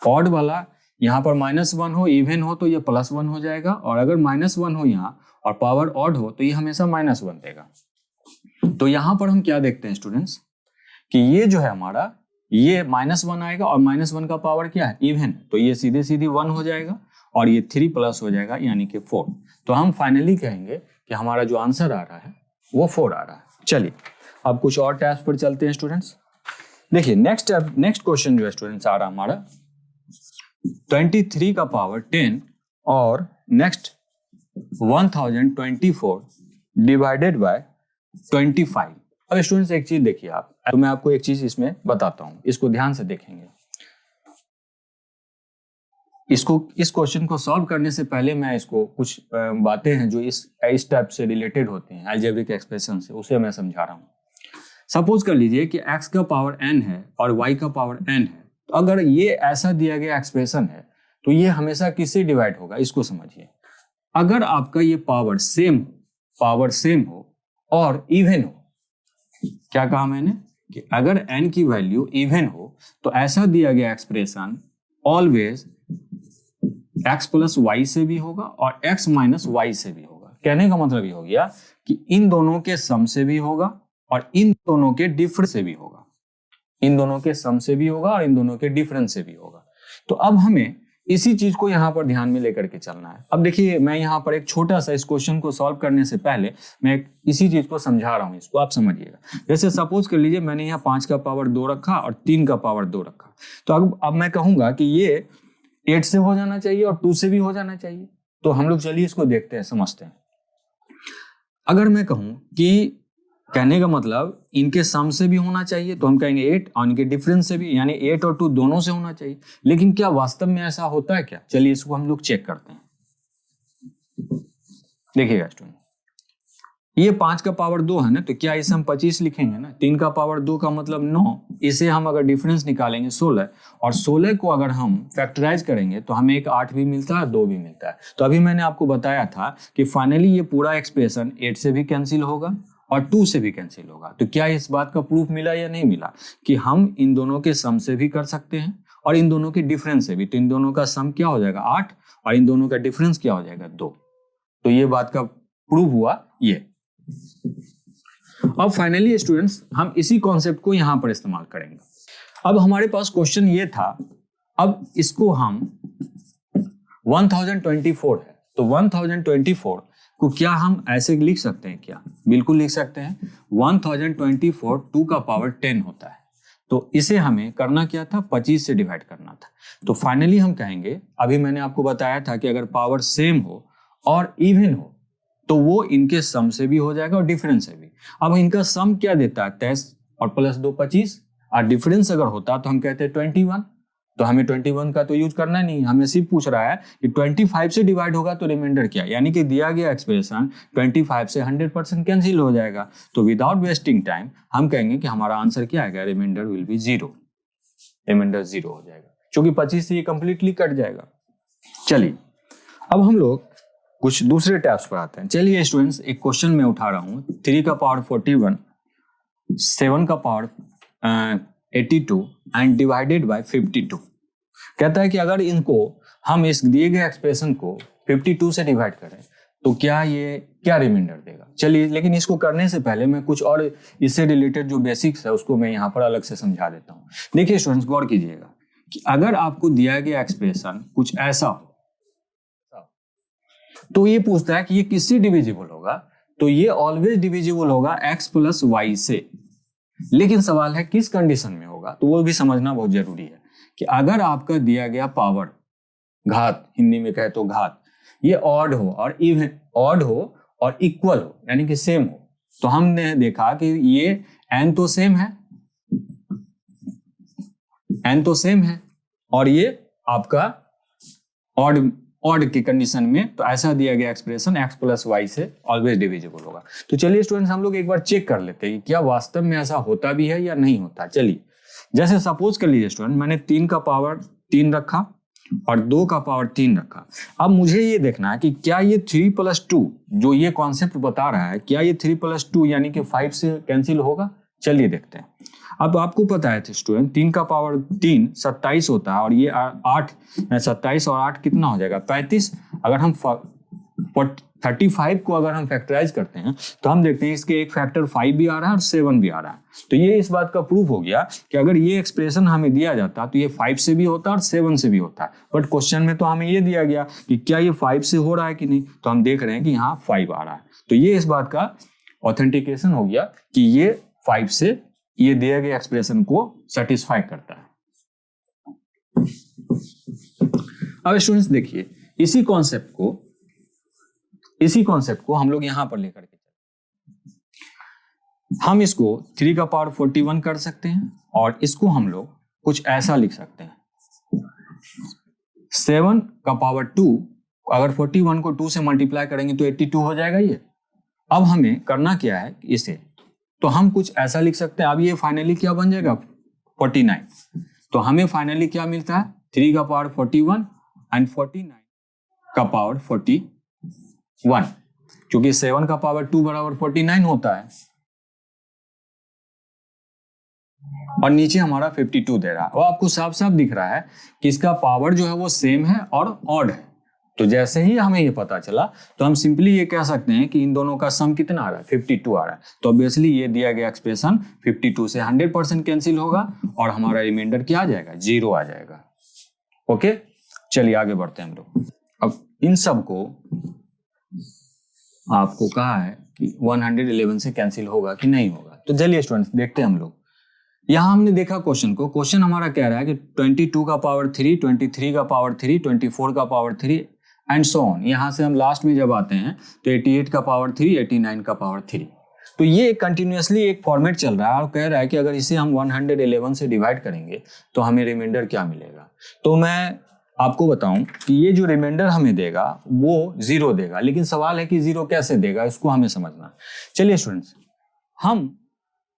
Speaker 1: ऑड वाला यहाँ पर -1 हो, इवन हो, तो ये +1 हो जाएगा, और अगर -1 हो यहाँ और पावर ऑड हो, तो ये हमेशा -1 देगा। तो यहाँ पर हम क्या देखते हैं स्टूडेंट्स कि ये जो है हमारा, ये -1 आएगा और -1 का पावर क्या है? इवन। तो ये सीधे सीधे 1 हो जाएगा और ये 3 प्लस हो जाएगा, यानी कि 4। तो हम फाइनली कहेंगे कि हमारा जो आंसर आ रहा है वो 4 आ रहा है। चलिए अब कुछ और टैप्स पर चलते हैं स्टूडेंट्स। देखिए नेक्स्ट क्वेश्चन जो है स्टूडेंट्स आ रहा हमारा 23 का पावर 10 और नेक्स्ट 1024 डिवाइडेड बाय 25। अब स्टूडेंट्स एक चीज देखिए आप, तो मैं आपको एक चीज इसमें बताता हूं, इसको ध्यान से देखेंगे। इस क्वेश्चन को सॉल्व करने से पहले मैं इसको कुछ बातें हैं जो इस टाइप से रिलेटेड होती हैं अलजेब्रिक एक्सप्रेशन से, उसे मैं समझा रहा हूं। सपोज कर लीजिए कि x का पावर n है और y का पावर n है। तो अगर ये ऐसा दिया गया एक्सप्रेशन है तो ये हमेशा किससे डिवाइड होगा, इसको समझिए। अगर आपका ये पावर सेम हो और इवन हो, क्या कहा मैंने कि अगर n की वैल्यू इवन हो तो ऐसा दिया गया expression always x plus y से भी होगा और x माइनस वाई से भी होगा। कहने का मतलब ये हो गया कि इन दोनों के सम से भी होगा और इन दोनों के डिफरेंस से भी होगा। इन दोनों के सम से भी होगा और इन दोनों के डिफरेंस से भी होगा। तो अब हमें इसी चीज को यहाँ पर ध्यान में लेकर के चलना है। अब देखिए मैं यहाँ पर एक छोटा सा इस क्वेश्चन को सॉल्व करने से पहले मैं इसी चीज को समझा रहा हूँ, इसको आप समझिएगा। जैसे सपोज कर लीजिए मैंने यहाँ 5 का पावर 2 रखा और 3 का पावर 2 रखा। तो अब मैं कहूंगा कि ये 8 से हो जाना चाहिए और 2 से भी हो जाना चाहिए। तो हम लोग चलिए इसको देखते हैं, समझते हैं। अगर मैं कहूं कि कहने का मतलब इनके सम से भी होना चाहिए तो हम कहेंगे 8, और इनके डिफरेंस से भी, यानी 8 और 2 दोनों से होना चाहिए। लेकिन क्या वास्तव में ऐसा होता है क्या? चलिए इसको हम लोग चेक करते हैं। देखिएगा स्टूडेंट, ये 5 का पावर 2 है ना, तो क्या इसे हम 25 लिखेंगे ना। 3 का पावर 2 का मतलब 9, इसे हम अगर डिफरेंस निकालेंगे 16, और 16 को अगर हम फैक्टराइज करेंगे तो हमें एक 8 भी मिलता है, 2 भी मिलता है। तो अभी मैंने आपको बताया था कि फाइनली ये पूरा एक्सप्रेशन 8 से भी कैंसिल होगा और 2 से भी कैंसिल होगा। तो क्या इस बात का प्रूफ मिला या नहीं मिला कि हम इन दोनों के सम से भी कर सकते हैं और इन दोनों के डिफरेंस से भी। तो इन दोनों का सम क्या हो जाएगा 8 और इन दोनों का डिफरेंस क्या हो जाएगा 2। तो ये बात का प्रूफ हुआ ये। अब फाइनली स्टूडेंट्स हम इसी कॉन्सेप्ट को यहां पर इस्तेमाल करेंगे। अब हमारे पास क्वेश्चन ये था, अब इसको हम 1024 है, तो 1024 को क्या हम ऐसे लिख सकते हैं क्या? बिल्कुल लिख सकते हैं। 1024 2 का पावर 10 होता है। तो इसे हमें करना क्या था? 25 से डिवाइड करना था। तो फाइनली हम कहेंगे, अभी मैंने आपको बताया था कि अगर पावर सेम हो और इवन हो तो वो इनके सम से भी हो जाएगा और डिफरेंस से भी। अब इनका सम क्या देता है? 23 और प्लस 2 25, और डिफरेंस अगर होता तो हम कहते हैं 21। तो हमें 21 का तो यूज करना नहीं, हमें सिर्फ पूछ रहा है कि 25 से डिवाइड होगा तो रिमाइंडर क्या, यानी कि दिया गया एक्सप्रेशन 25 से 100% कैंसिल हो जाएगा। तो विदाउट वेस्टिंग टाइम हम कहेंगे कि हमारा आंसर क्या आएगा? Remainder will be 0। रिमाइंडर 0 हो जाएगा, क्योंकि 25 से ये कंप्लीटली कट जाएगा। चलिए अब हम लोग कुछ दूसरे टैब्स पर आते हैं। चलिए स्टूडेंट्स, एक क्वेश्चन मैं उठा रहा हूँ, 3 का पावर 41, 7 का पावर 82 एंड डिवाइडेड बाय 52। कहता है कि अगर इनको हम इस दिए गए एक्सप्रेशन को 52 से डिवाइड करें तो क्या रिमाइंडर देगा। चलिए, लेकिन इसको करने से पहले मैं कुछ और इससे रिलेटेड जो बेसिक्स है उसको मैं यहाँ पर अलग से समझा देता हूँ। देखिए स्टूडेंट्स, गौर कीजिएगा कि अगर आपको दिया गया एक्सप्रेशन कुछ ऐसा हो तो ये पूछता है कि ये किससे डिविजिबल होगा, तो ये ऑलवेज डिविजिबल होगा x प्लस वाई से। लेकिन सवाल है किस कंडीशन में होगा, तो वो भी समझना बहुत जरूरी है कि अगर आपका दिया गया पावर, घात, हिंदी में कहे तो घात, ये ऑड हो और इक्वल हो, यानी कि सेम हो, तो हमने देखा कि ये n तो सेम है और ये आपका ऑड की कंडीशन में, तो ऐसा दिया गया एक्सप्रेशन x प्लस वाई से ऑलवेज डिविजिबल होगा। तो चलिए स्टूडेंट्स, हम लोग एक बार चेक कर लेते हैं कि क्या वास्तव में ऐसा होता भी है या नहीं होता। चलिए, जैसे सपोज कर लीजिए स्टूडेंट, मैंने 3 का पावर 3 रखा और 2 का पावर 3 रखा। अब मुझे ये देखना है कि क्या ये 3 प्लस 2 जो ये कॉन्सेप्ट बता रहा है, क्या ये 3 प्लस 2 यानी कि 5 से कैंसिल होगा। चलिए देखते हैं। अब आपको पता है स्टूडेंट, 3 का पावर 3 27 होता है और ये 8, 27 और 8 कितना हो जाएगा 35। अगर हम 35 को अगर हम फैक्टराइज करते हैं तो हम देखते हैं इसके एक फैक्टर 5 भी आ रहा है और 7 भी आ रहा है। तो ये इस बात का प्रूफ हो गया कि अगर ये एक्सप्रेशन हमें दिया जाता तो ये 5 से भी होता और 7 से भी होता है। बट क्वेश्चन में तो हमें ये दिया गया कि क्या ये 5 से हो रहा है कि नहीं, तो हम देख रहे हैं कि यहाँ 5 आ रहा है। तो ये इस बात का ऑथेंटिकेशन हो गया कि ये 5 से ये दिए गए एक्सप्रेशन को सेटिस्फाई करता है। अब स्टूडेंट्स देखिए, इसी कॉन्सेप्ट को हम लोग यहां पर लेकर के हम इसको 3 का पावर 41 कर सकते हैं और इसको हम लोग कुछ ऐसा लिख सकते हैं, 7 का पावर 2, अगर 41 को 2 से मल्टीप्लाई करेंगे तो 82 हो जाएगा ये। अब हमें करना क्या है इसे, तो हम कुछ ऐसा लिख सकते हैं। अब ये फाइनली क्या बन जाएगा 49। तो हमें फाइनली क्या मिलता है 3 का पावर 41 एंड 49 का पावर 41, क्योंकि 7 का पावर 2 बराबर 49 होता है और नीचे हमारा 52 दे रहा है। वो आपको साफ साफ दिख रहा है कि इसका पावर जो है वो सेम है और ऑड है। तो जैसे ही हमें ये पता चला तो हम सिंपली ये कह सकते हैं कि इन दोनों का सम कितना आ रहा है 52 आ रहा है। तो ऑब्वियसली ये दिया गया एक्सप्रेशन 52 से 100% कैंसिल होगा और हमारा रिमाइंडर क्या आ जाएगा 0 आ जाएगा। ओके, चलिए आगे बढ़ते हैं हम लोग। अब इन सब को आपको कहा है कि 111 से कैंसिल होगा कि नहीं होगा। तो चलिए स्टूडेंट्स देखते हैं हम लोग। यहां हमने देखा क्वेश्चन हमारा कह रहा है कि 22 का पावर 3, 23 का पावर 3, 24 का पावर 3 एंड सो ऑन। यहां से हम लास्ट में जब आते हैं तो 88 का पावर 3, 89 का पावर 3। तो ये कंटिन्यूअसली एक फॉर्मेट चल रहा है और कह रहा है कि अगर इसे हम 111 से डिवाइड करेंगे तो हमें रिमाइंडर क्या मिलेगा। तो मैं आपको बताऊं कि ये जो रिमाइंडर हमें देगा वो 0 देगा, लेकिन सवाल है कि 0 कैसे देगा, इसको हमें समझना। चलिए स्टूडेंट्स, हम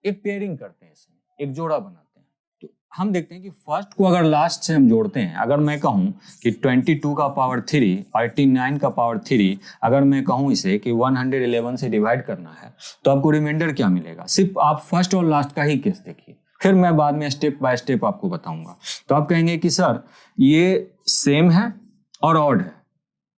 Speaker 1: एक पेयरिंग करते हैं, इसमें एक जोड़ा बनाते हैं। तो हम देखते हैं कि फर्स्ट को अगर लास्ट से हम जोड़ते हैं, अगर मैं कहूं कि 22 का पावर 3 और 89 का पावर 3, अगर मैं कहूं इसे कि 111 से डिवाइड करना है तो आपको रिमाइंडर क्या मिलेगा। सिर्फ आप फर्स्ट और लास्ट का ही केस देखिए, फिर मैं बाद में स्टेप बाय स्टेप आपको बताऊंगा। तो आप कहेंगे कि सर ये सेम है और ऑड है,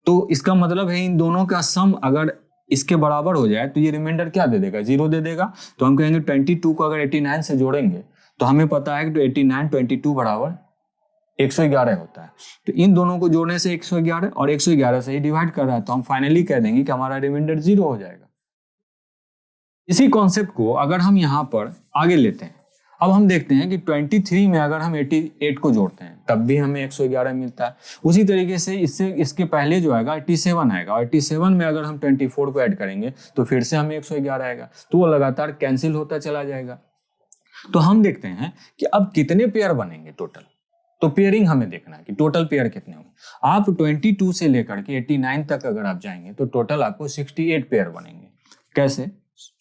Speaker 1: तो इसका मतलब है इन दोनों का सम अगर इसके बराबर हो जाए तो ये रिमाइंडर क्या दे देगा 0 दे देगा। तो हम कहेंगे 22 को अगर 89 से जोड़ेंगे तो हमें पता है कि 89 22 बराबर 111 होता है। तो इन दोनों को जोड़ने से 111 और 111 से ही डिवाइड कर रहा है, तो हम फाइनली कह देंगे कि हमारा रिमाइंडर 0 हो जाएगा। इसी कॉन्सेप्ट को अगर हम यहाँ पर आगे लेते हैं, अब हम देखते हैं कि 23 में अगर हम 88 को जोड़ते हैं तब भी हमें 111 मिलता है। उसी तरीके से इसके पहले जो आएगा 87 आएगा, और 87 में अगर हम 24 को ऐड करेंगे तो फिर से हमें 111 आएगा। तो वो लगातार कैंसिल होता चला जाएगा। तो हम देखते हैं कि अब कितने पेयर बनेंगे टोटल। तो पेयरिंग हमें देखना है कि टोटल पेयर कितने होंगे। आप 22 से लेकर के 89 तक अगर आप जाएंगे तो टोटल आपको 68 पेयर बनेंगे। कैसे,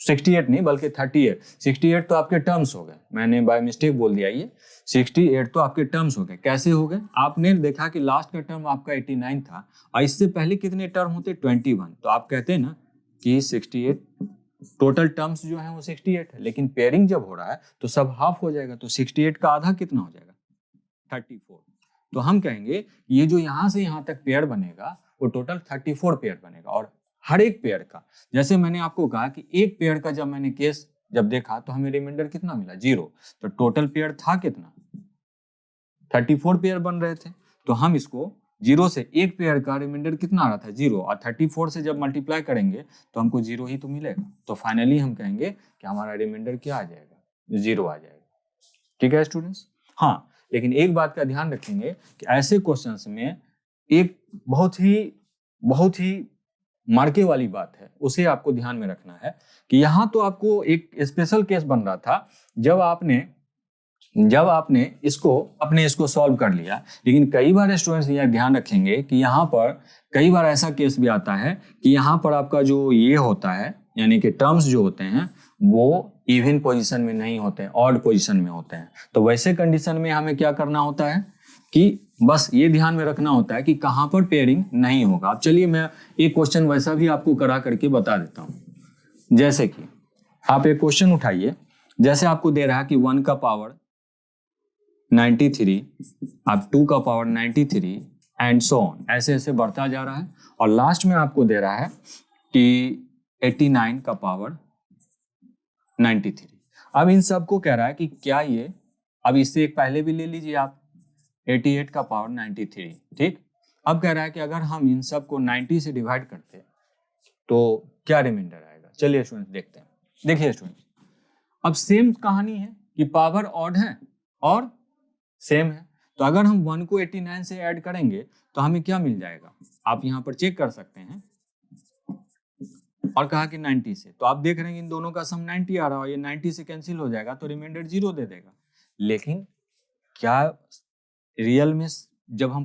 Speaker 1: 68 नहीं बल्कि 38। 68 तो आपके टर्म्स हो गए, मैंने बाय मिस्टेक बोल दिया ये। 68 तो आपके टर्म्स हो गए। कैसे हो गए? आपने देखा कि लास्ट का टर्म आपका 89 था और इससे पहले कितने टर्म होते? 21। तो आप कहते हैं ना कि 68 टोटल टर्म्स जो है वो 68 है, लेकिन पेयरिंग जब हो रहा है तो सब हाफ हो जाएगा। तो 68 का आधा कितना हो जाएगा? 34। तो हम कहेंगे ये जो यहां से यहां तक पेयर बनेगा वो टोटल 34 पेयर बनेगा। और हर एक पेयर का, जैसे मैंने आपको कहा कि एक पेयर का जब मैंने केस जब देखा तो हमें रिमाइंडर कितना मिला? 0। तो टोटल पेयर था कितना? 34 पेयर बन रहे थे। तो हम इसको 0 से एक पेयर का रिमाइंडर कितना आ रहा था? 0। और 34 से जब मल्टीप्लाई करेंगे तो हमको 0 ही तो मिलेगा। तो फाइनली हम कहेंगे कि हमारा रिमाइंडर क्या आ जाएगा? 0 आ जाएगा। ठीक है स्टूडेंट्स? हाँ, लेकिन एक बात का ध्यान रखेंगे कि ऐसे क्वेश्चंस में एक बहुत ही मार्के वाली बात है, उसे आपको ध्यान में रखना है कि यहाँ तो आपको एक स्पेशल केस बन रहा था जब आपने इसको सॉल्व कर लिया। लेकिन कई बार स्टूडेंट्स यह ध्यान रखेंगे कि यहाँ पर कई बार ऐसा केस भी आता है कि यहाँ पर आपका जो ये होता है, यानी कि टर्म्स जो होते हैं वो इवन पोजीशन में नहीं होते हैं, ऑड पोजीशन में होते हैं। तो वैसे कंडीशन में हमें क्या करना होता है कि बस ये ध्यान में रखना होता है कि कहाँ पर पेयरिंग नहीं होगा। अब चलिए मैं एक क्वेश्चन वैसा भी आपको करा करके बता देता हूँ। जैसे कि आप एक क्वेश्चन उठाइए, जैसे आपको दे रहा है कि 1 का पावर 93, अब 2 का पावर 93 एंड सो ऑन, ऐसे ऐसे बढ़ता जा रहा है। और लास्ट में आपको दे रहा है कि 89 का पावर 93। अब इन सब को कह रहा है कि क्या ये, अब इससे एक पहले भी ले लीजिए आप, 88 का पावर 93, ठीक। अब कह रहा है कि अगर हम इन सब को 90 से डिवाइड करते तो क्या रिमाइंडर आएगा? चलिए स्टूडेंट देखते हैं। देखिए स्टूडेंट, अब सेम कहानी है कि पावर ऑड है और सेम है। तो अगर हम 1 को 89 से ऐड करेंगे तो हमें क्या मिल जाएगा? आप यहाँ पर चेक कर सकते हैं। और कहा कि 90 से, तो आप देख रहे हैं इन दोनों का सम 90 आ रहा है, ये 90 से कैंसिल हो जाएगा तो रिमाइंडर 0 दे देगा। लेकिन क्या रियल में जब हम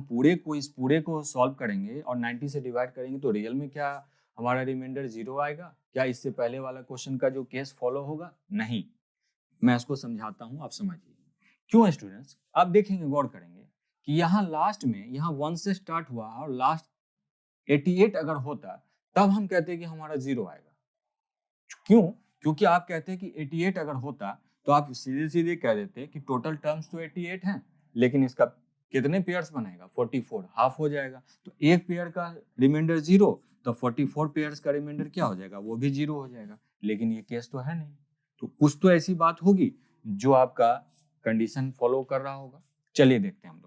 Speaker 1: इस पूरे को सॉल्व करेंगे और 90 से डिवाइड करेंगे तो रियल में क्या हमारा रिमाइंडर 0 आएगा? क्या इससे पहले वाला क्वेश्चन का जो केस फॉलो होगा? नहीं। मैं इसको समझाता हूं, आप समझिए क्यों स्टूडेंट्स। आप देखेंगे, गौर करेंगे कि यहाँ लास्ट में यहाँ 1 से स्टार्ट हुआ और लास्ट 88 अगर होता तब हम कहते हैं कि हमारा 0 आएगा। क्यों? क्योंकि आप कहते हैं कि 88 अगर होता तो आप सीधे सीधे कह देते कि टोटल टर्म्स तो 88 हैं, लेकिन इसका कितने पेयर्स बनेगा? 44, हाफ हो जाएगा। तो एक पेयर का रिमाइंडर 0, तो 44 पेयर्स का रिमाइंडर क्या हो जाएगा? वो भी 0 हो जाएगा। लेकिन ये केस तो है नहीं, तो कुछ तो ऐसी बात होगी जो आपका कंडीशन फॉलो कर रहा होगा। चलिए देखते हैं हम लोग।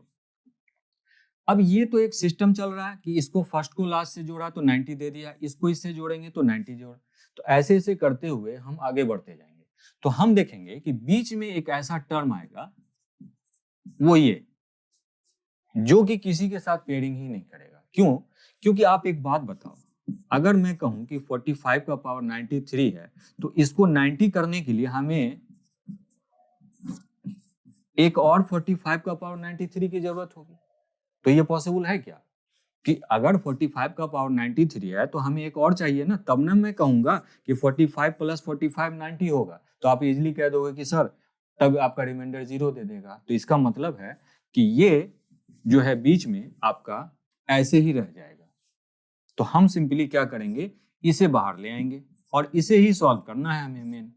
Speaker 1: अब ये तो एक सिस्टम चल रहा है कि इसको फर्स्ट को लास्ट से जोड़ा तो 90 दे दिया, इसको इससे जोड़ेंगे तो 90 जोड़, तो ऐसे ऐसे करते हुए हम आगे बढ़ते जाएंगे। तो हम देखेंगे कि बीच में एक ऐसा टर्म आएगा, वो ये, जो कि किसी के साथ पेयरिंग ही नहीं करेगा। क्यों? क्योंकि आप एक बात बताओ, अगर मैं कहूं कि 45 का पावर 93 है तो इसको 90 करने के लिए हमें एक और 45 का पावर 93 की जरूरत होगी। तो ये पॉसिबल है क्या कि अगर 45 का पावर 93 है तो हमें एक और चाहिए ना, तब ना मैं कहूंगा कि 45 प्लस 45 90 होगा। तो आप इजीली कह दोगे कि सर तब आपका रिमाइंडर 0 दे देगा। तो इसका मतलब है कि ये जो है बीच में आपका ऐसे ही रह जाएगा। तो हम सिंपली क्या करेंगे, इसे बाहर ले आएंगे और इसे ही सॉल्व करना है हमें, मेन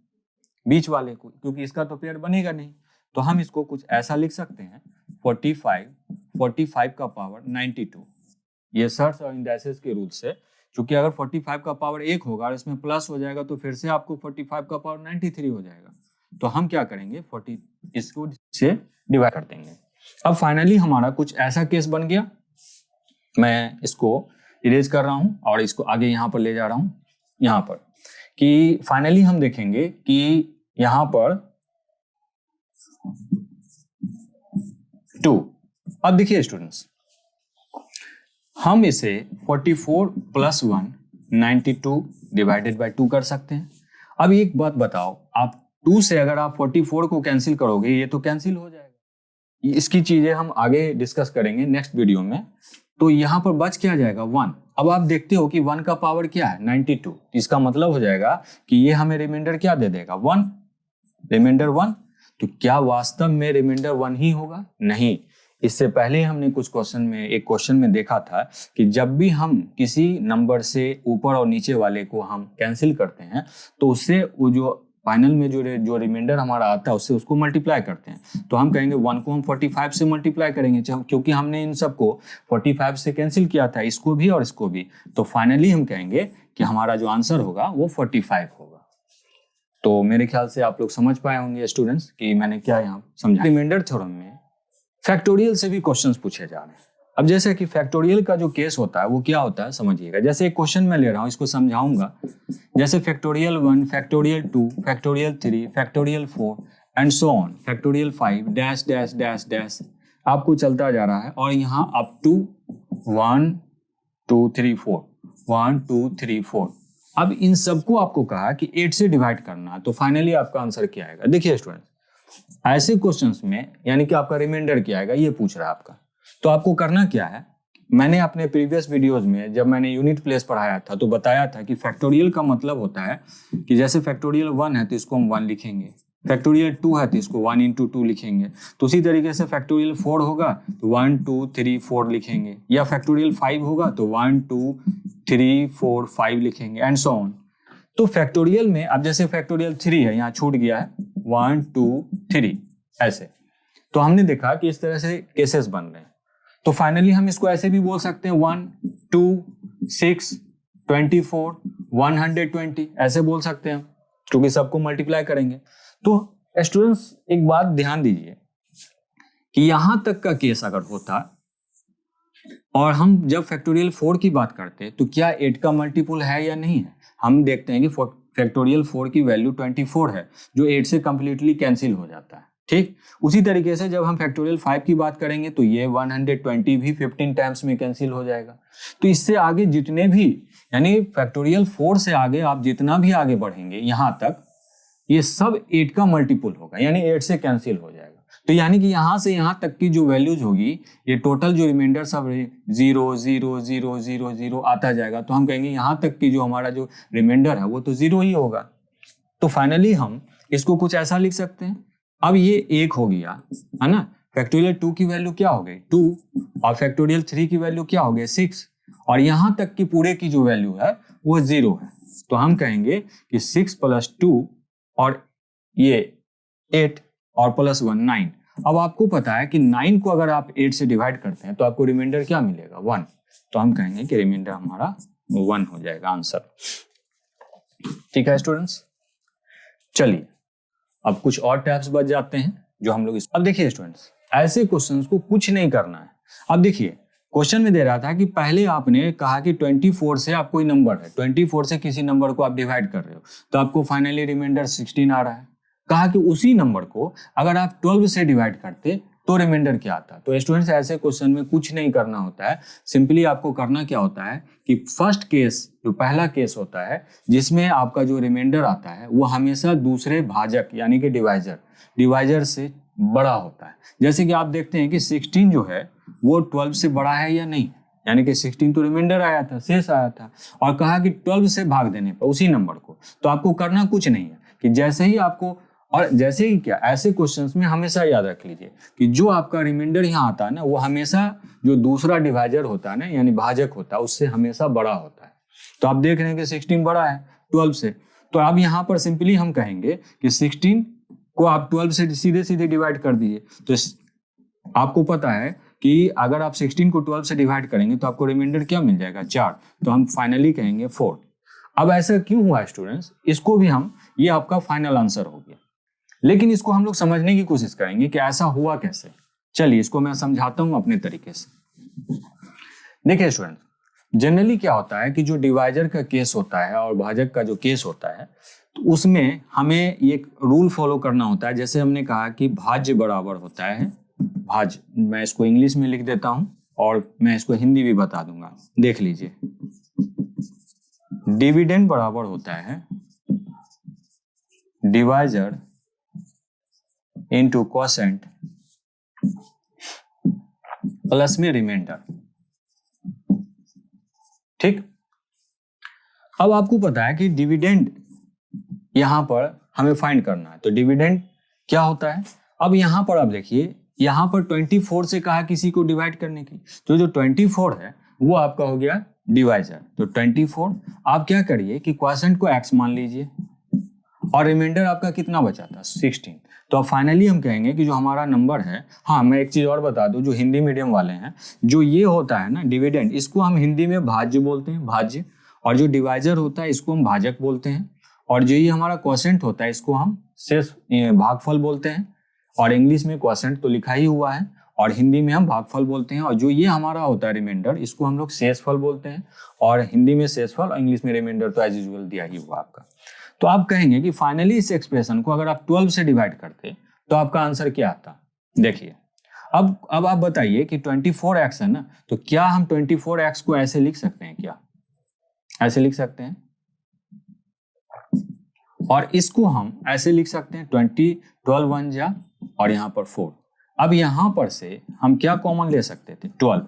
Speaker 1: बीच वाले को, क्योंकि इसका तो पेयर बनेगा नहीं। तो हम इसको कुछ ऐसा लिख सकते हैं, 45 का पावर 92। ये सर्च और इंडाइसेस के रूल से, क्योंकि अगर 45 का पावर 1 होगा और इसमें प्लस हो जाएगा तो फिर से आपको 45 का पावर 93 हो जाएगा। तो हम क्या करेंगे, 40 इसको से डिवाइड कर देंगे। अब फाइनली हमारा कुछ ऐसा केस बन गया। मैं इसको इरेज कर रहा हूं और इसको आगे यहां पर ले जा रहा हूं, यहां पर कि फाइनली हम देखेंगे कि यहां पर 2। अब देखिए स्टूडेंट्स, हम इसे 44 प्लस 1 92 डिवाइडेड बाय 2 कर सकते हैं। अब एक बात बताओ, आप 2 से अगर आप 44 को कैंसिल करोगे ये तो कैंसिल हो जाएगा। इसकी चीजें हम आगे डिस्कस करेंगे नेक्स्ट वीडियो में तो यहाँ पर बच क्या जाएगा 1। अब आप देखते हो कि 1 का पावर क्या है 92, इसका मतलब हो जाएगा कि ये हमें रिमाइंडर क्या दे देगा 1, रिमाइंडर 1। तो क्या वास्तव में रिमाइंडर 1 ही होगा? नहीं, इससे पहले हमने कुछ एक क्वेश्चन में देखा था कि जब भी हम किसी नंबर से ऊपर और नीचे वाले को हम कैंसिल करते हैं तो उससे वो जो फाइनल में जो रिमाइंडर हमारा आता है उससे उसको मल्टीप्लाई करते हैं। तो हम कहेंगे 1 को हम 45 से मल्टीप्लाई करेंगे, क्योंकि हमने इन सबको 45 से कैंसिल किया था, इसको भी और इसको भी। तो फाइनली हम कहेंगे कि हमारा जो आंसर होगा वो 45 होगा। तो मेरे ख्याल से आप लोग समझ पाए होंगे स्टूडेंट्स कि मैंने क्या यहाँ समझा। रिमाइंडर थ्योरम में फैक्टोरियल से भी क्वेश्चंस पूछे जा रहे हैं। अब जैसे कि फैक्टोरियल का जो केस होता है वो क्या होता है समझिएगा। जैसे एक क्वेश्चन मैं ले रहा हूँ, इसको समझाऊंगा। जैसे factorial 1, factorial 2, factorial 3, factorial 4 and so on, factorial 5 dash dash dash dash आपको चलता जा रहा है, और यहाँ अप टू 1 2 3 4 1 2 3 4। अब इन सबको आपको कहा कि 8 से डिवाइड करना है, तो फाइनली आपका आंसर क्या आएगा? देखिए स्टूडेंट्स, ऐसे क्वेश्चंस में यानी कि आपका रिमाइंडर क्या आएगा ये पूछ रहा है आपका। तो आपको करना क्या है, मैंने अपने प्रीवियस वीडियोस में जब मैंने यूनिट प्लेस पढ़ाया था तो बताया था कि फैक्टोरियल का मतलब होता है कि जैसे फैक्टोरियल 1 है तो इसको हम 1 लिखेंगे, फैक्टोरियल 2 है तो इसको 1 into 2 लिखेंगे। तो उसी तरीके से फैक्टोरियल 4 होगा तो 1 2 3 4 लिखेंगे, या फैक्टोरियल 5 होगा तो 1 2 3 4 5 लिखेंगे एंड सो ऑन। तो फैक्टोरियल में अब जैसे फैक्टोरियल 3 है, यहाँ छूट गया है 1 2 3 ऐसे। तो हमने देखा कि इस तरह से केसेस बन रहे हैं। तो फाइनली हम इसको ऐसे भी बोल सकते हैं 1 2 6 24 120 ऐसे बोल सकते हैं, क्योंकि सबको मल्टीप्लाई करेंगे। तो स्टूडेंट्स एक बात ध्यान दीजिए कि यहां तक का केस अगर होता और हम जब फैक्टोरियल 4 की बात करते तो क्या 8 का मल्टीपल है या नहीं है? हम देखते हैं कि फैक्टोरियल 4 की वैल्यू 24 है, जो 8 से कंप्लीटली कैंसिल हो जाता है। ठीक उसी तरीके से जब हम फैक्टोरियल 5 की बात करेंगे तो ये 120 भी 15 टाइम्स में कैंसिल हो जाएगा। तो इससे आगे जितने भी, यानी फैक्टोरियल 4 से आगे आप जितना भी आगे बढ़ेंगे यहां तक, ये सब 8 का मल्टीपल होगा, यानी 8 से कैंसिल हो जाएगा। तो यानी कि यहां से यहां तक की जो वैल्यूज होगी, ये टोटल जो रिमाइंडर सब 0 0 0 0 0 आता जाएगा। तो हम कहेंगे यहां तक की जो हमारा जो रिमाइंडर है वो तो 0 ही होगा। तो फाइनली हम इसको कुछ ऐसा लिख सकते हैं। अब ये 1 हो गया है ना, फैक्टोरियल 2 की वैल्यू क्या हो गई 2, और फैक्टोरियल 3 की वैल्यू क्या हो गई 6, और यहां तक की पूरे की जो वैल्यू है वो 0 है। तो हम कहेंगे कि 6 + 2 और ये 8 और +1 9। अब आपको पता है कि 9 को अगर आप 8 से डिवाइड करते हैं तो आपको रिमाइंडर क्या मिलेगा 1। तो हम कहेंगे कि रिमाइंडर हमारा 1 हो जाएगा आंसर। ठीक है स्टूडेंट्स, चलिए अब कुछ और टैब्स बच जाते हैं जो हम लोग अब देखिए स्टूडेंट्स, ऐसे क्वेश्चंस को कुछ नहीं करना है। अब देखिए क्वेश्चन में दे रहा था कि पहले आपने कहा कि 24 से आप कोई नंबर है, 24 से किसी नंबर को आप डिवाइड कर रहे हो तो आपको फाइनली रिमाइंडर 16 आ रहा है। कहा कि उसी नंबर को अगर आप 12 से डिवाइड करते तो रिमाइंडर क्या आता। तो स्टूडेंट्स ऐसे क्वेश्चन में कुछ नहीं करना होता है, सिंपली आपको करना क्या होता है कि फर्स्ट केस, जो पहला केस होता है जिसमें आपका जो रिमाइंडर आता है वो हमेशा दूसरे भाजक यानी कि डिवाइजर से बड़ा होता है। जैसे कि आप देखते हैं कि 16 जो है वो 12 से बड़ा है या नहीं, यानी कि 16 तो रिमाइंडर आया था, शेष आया था, और कहा कि 12 से भाग देने पर उसी नंबर को। तो आपको करना कुछ नहीं है कि जैसे ही आपको, और जैसे ही क्या, ऐसे क्वेश्चंस में हमेशा याद रख लीजिए कि जो आपका रिमाइंडर यहाँ आता है ना वो हमेशा जो दूसरा डिवाइजर होता है ना यानी भाजक होता है उससे हमेशा बड़ा होता है। तो आप देख रहे हैं कि 16 बड़ा है 12 से, तो अब यहाँ पर सिंपली हम कहेंगे कि 16 को आप 12 से सीधे सीधे डिवाइड कर दीजिए। तो आपको पता है कि अगर आप 16 को 12 से डिवाइड करेंगे तो आपको रिमाइंडर क्या मिल जाएगा 4। तो हम फाइनली कहेंगे 4। अब ऐसा क्यों हुआ स्टूडेंट्स, इसको भी हम, ये आपका फाइनल आंसर हो गया, लेकिन इसको हम लोग समझने की कोशिश करेंगे कि ऐसा हुआ कैसे। चलिए इसको मैं समझाता हूं अपने तरीके से। देखिए स्टूडेंट, जनरली क्या होता है कि जो डिवाइजर का केस होता है और भाजक का जो केस होता है तो उसमें हमें एक रूल फॉलो करना होता है। जैसे हमने कहा कि भाज्य बराबर होता है भाज्य, मैं इसको इंग्लिश में लिख देता हूं और मैं इसको हिंदी भी बता दूंगा, देख लीजिए। डिविडेंड बराबर होता है डिवाइजर इंटू क्वोशेंट प्लस में रिमाइंडर। ठीक, अब आपको पता है कि डिविडेंड यहां पर हमें फाइंड करना है, तो डिविडेंड क्या होता है। अब यहां पर आप देखिए, यहां पर 24 से कहा किसी को डिवाइड करने की, तो जो 24 है वो आपका हो गया डिवाइजर। तो 24 आप क्या करिए कि क्वोशेंट को x मान लीजिए और रिमाइंडर आपका कितना बचा था 16। तो अब फाइनली हम कहेंगे कि जो हमारा नंबर है, हाँ मैं एक चीज और बता दूं, जो हिंदी मीडियम वाले हैं, जो ये होता है ना डिविडेंड, इसको हम हिंदी में भाज्य बोलते हैं, भाज्य। और जो डिवाइजर होता है इसको हम भाजक बोलते हैं। और जो ये हमारा क्वोशेंट होता है इसको हम शेष भागफल बोलते हैं। और इंग्लिश में क्वोशेंट तो लिखा ही हुआ है और हिंदी में हम भागफल बोलते हैं। और जो ये हमारा होता है रिमाइंडर, इसको हम लोग शेषफल बोलते हैं। और हिंदी में शेषफल और इंग्लिश में रिमाइंडर तो एज यूजुअल दिया ही हुआ आपका। तो आप कहेंगे कि फाइनली इस एक्सप्रेशन को अगर आप 12 से डिवाइड करते तो आपका आंसर क्या आता। देखिए अब आप बताइए कि 24x है ना, तो क्या हम 24x को ऐसे लिख सकते हैं क्या, ऐसे लिख सकते हैं। और इसको हम ऐसे लिख सकते हैं 12 1 जा और यहां पर 4। अब यहां पर से हम क्या कॉमन ले सकते थे 12,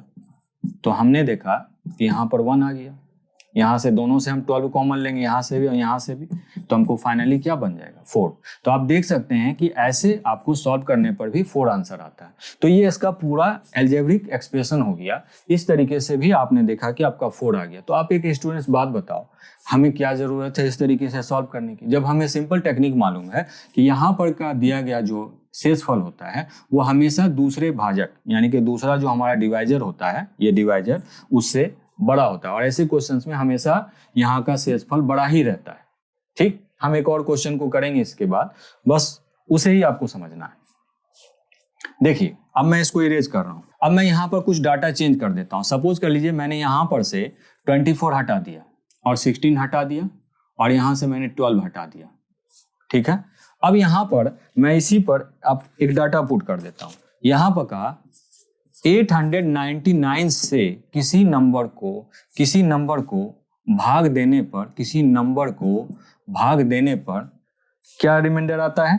Speaker 1: तो हमने देखा कि यहां पर 1 आ गया, यहां से दोनों से हम 12 कॉमन लेंगे, यहां से भी और यहां से भी, तो हमको फाइनली क्या बन जाएगा 4। तो आप देख सकते हैं कि ऐसे आपको सॉल्व करने पर भी 4 आंसर आता है। तो ये इसका पूरा एल्जेब्रिक एक्सप्रेशन हो गया। इस तरीके से भी आपने देखा कि आपका 4 आ गया। तो आप एक स्टूडेंट्स बात बताओ, हमें क्या जरूरत है इस तरीके से सॉल्व करने की, जब हमें सिंपल टेक्निक मालूम है कि यहाँ पर का दिया गया जो शेषफल होता है वो हमेशा दूसरे भाजक यानी कि दूसरा जो हमारा डिवाइजर होता है, ये डिवाइजर उससे बड़ा होता है। और ऐसे क्वेश्चंस में हमेशा यहाँ का शेषफल बड़ा ही रहता है। ठीक, हम एक और क्वेश्चन को करेंगे इसके बाद, बस उसे ही आपको समझना है। देखिए अब मैं इसको इरेज कर रहा हूं। अब मैं यहाँ पर कुछ डाटा चेंज कर देता हूं। सपोज कर लीजिए मैंने यहाँ पर से 24 हटा दिया और 16 हटा दिया और यहां से मैंने 12 हटा दिया। ठीक है, अब यहां पर मैं इसी पर अब एक डाटा पुट कर देता हूं। यहां पर कहा 899 से किसी नंबर को भाग देने पर क्या रिमाइंडर आता है,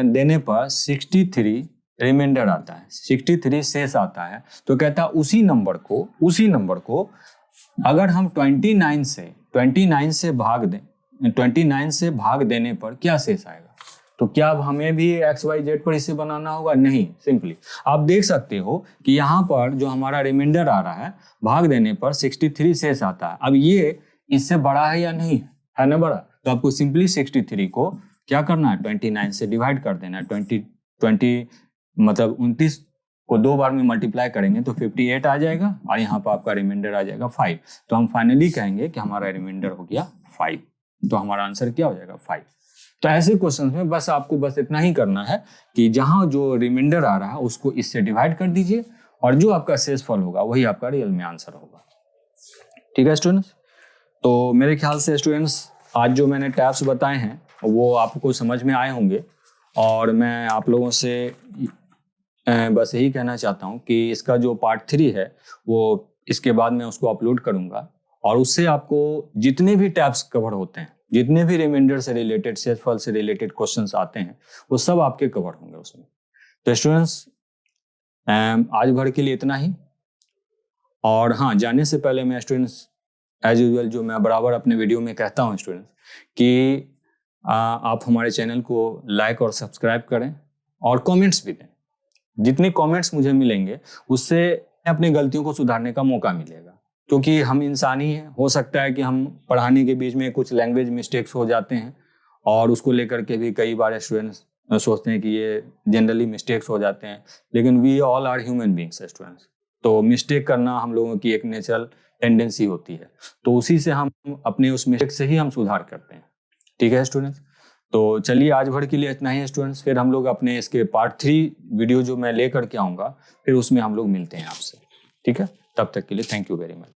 Speaker 1: देने पर 63 रिमाइंडर आता है, 63 शेष आता है। तो कहता है उसी नंबर को अगर हम 29 से भाग देने पर क्या शेष आएगा। तो क्या अब हमें भी XYZ पर इसे बनाना होगा, नहीं, सिंपली आप देख सकते हो कि यहाँ पर जो हमारा रिमाइंडर आ रहा है भाग देने पर 63 शेष आता है। अब ये इससे बड़ा है या नहीं है ना बड़ा, तो आपको सिंपली 63 को क्या करना है 29 से डिवाइड कर देना है। 20 मतलब 29 को 2 बार में मल्टीप्लाई करेंगे तो 58 आ जाएगा और यहाँ पर आपका रिमाइंडर आ जाएगा 5। तो हम फाइनली कहेंगे कि हमारा रिमाइंडर हो गया 5। तो हमारा आंसर क्या हो जाएगा 5। तो ऐसे क्वेश्चंस में बस आपको इतना ही करना है कि जहां जो रिमाइंडर आ रहा है उसको इससे डिवाइड कर दीजिए और जो आपका शेषफल होगा वही आपका रियल में आंसर होगा। ठीक है स्टूडेंट्स, तो मेरे ख्याल से स्टूडेंट्स आज जो मैंने टैब्स बताए हैं वो आपको समझ में आए होंगे। और मैं आप लोगों से बस यही कहना चाहता हूँ कि इसका जो पार्ट 3 है वो इसके बाद मैं उसको अपलोड करूँगा और उससे आपको जितने भी टैब्स कवर होते हैं, जितने भी रिमाइंडर से रिलेटेड, शेषफल से रिलेटेड क्वेश्चंस आते हैं वो सब आपके कवर होंगे उसमें। तो स्टूडेंट्स आज भर के लिए इतना ही। और हाँ, जाने से पहले मैं स्टूडेंट्स एज यूजुअल जो मैं बराबर अपने वीडियो में कहता हूँ स्टूडेंट्स कि आप हमारे चैनल को लाइक और सब्सक्राइब करें और कमेंट्स भी दें। जितने कमेंट्स मुझे मिलेंगे उससे अपनी गलतियों को सुधारने का मौका मिलेगा, क्योंकि हम इंसान ही हैं। हो सकता है कि हम पढ़ाने के बीच में कुछ लैंग्वेज मिस्टेक्स हो जाते हैं और उसको लेकर के भी कई बार स्टूडेंट्स सोचते हैं कि ये जनरली मिस्टेक्स हो जाते हैं, लेकिन we all are human beings students. तो मिस्टेक करना हम लोगों की एक नेचुरल टेंडेंसी होती है, तो उसी से हम अपने उस मिस्टेक से ही हम सुधार करते हैं। ठीक है स्टूडेंट्स, तो चलिए आज भर के लिए इतना ही स्टूडेंट्स। फिर हम लोग अपने इसके पार्ट 3 वीडियो जो मैं लेकर के आऊँगा फिर उसमें हम लोग मिलते हैं आपसे। ठीक है, तब तक के लिए थैंक यू वेरी मच।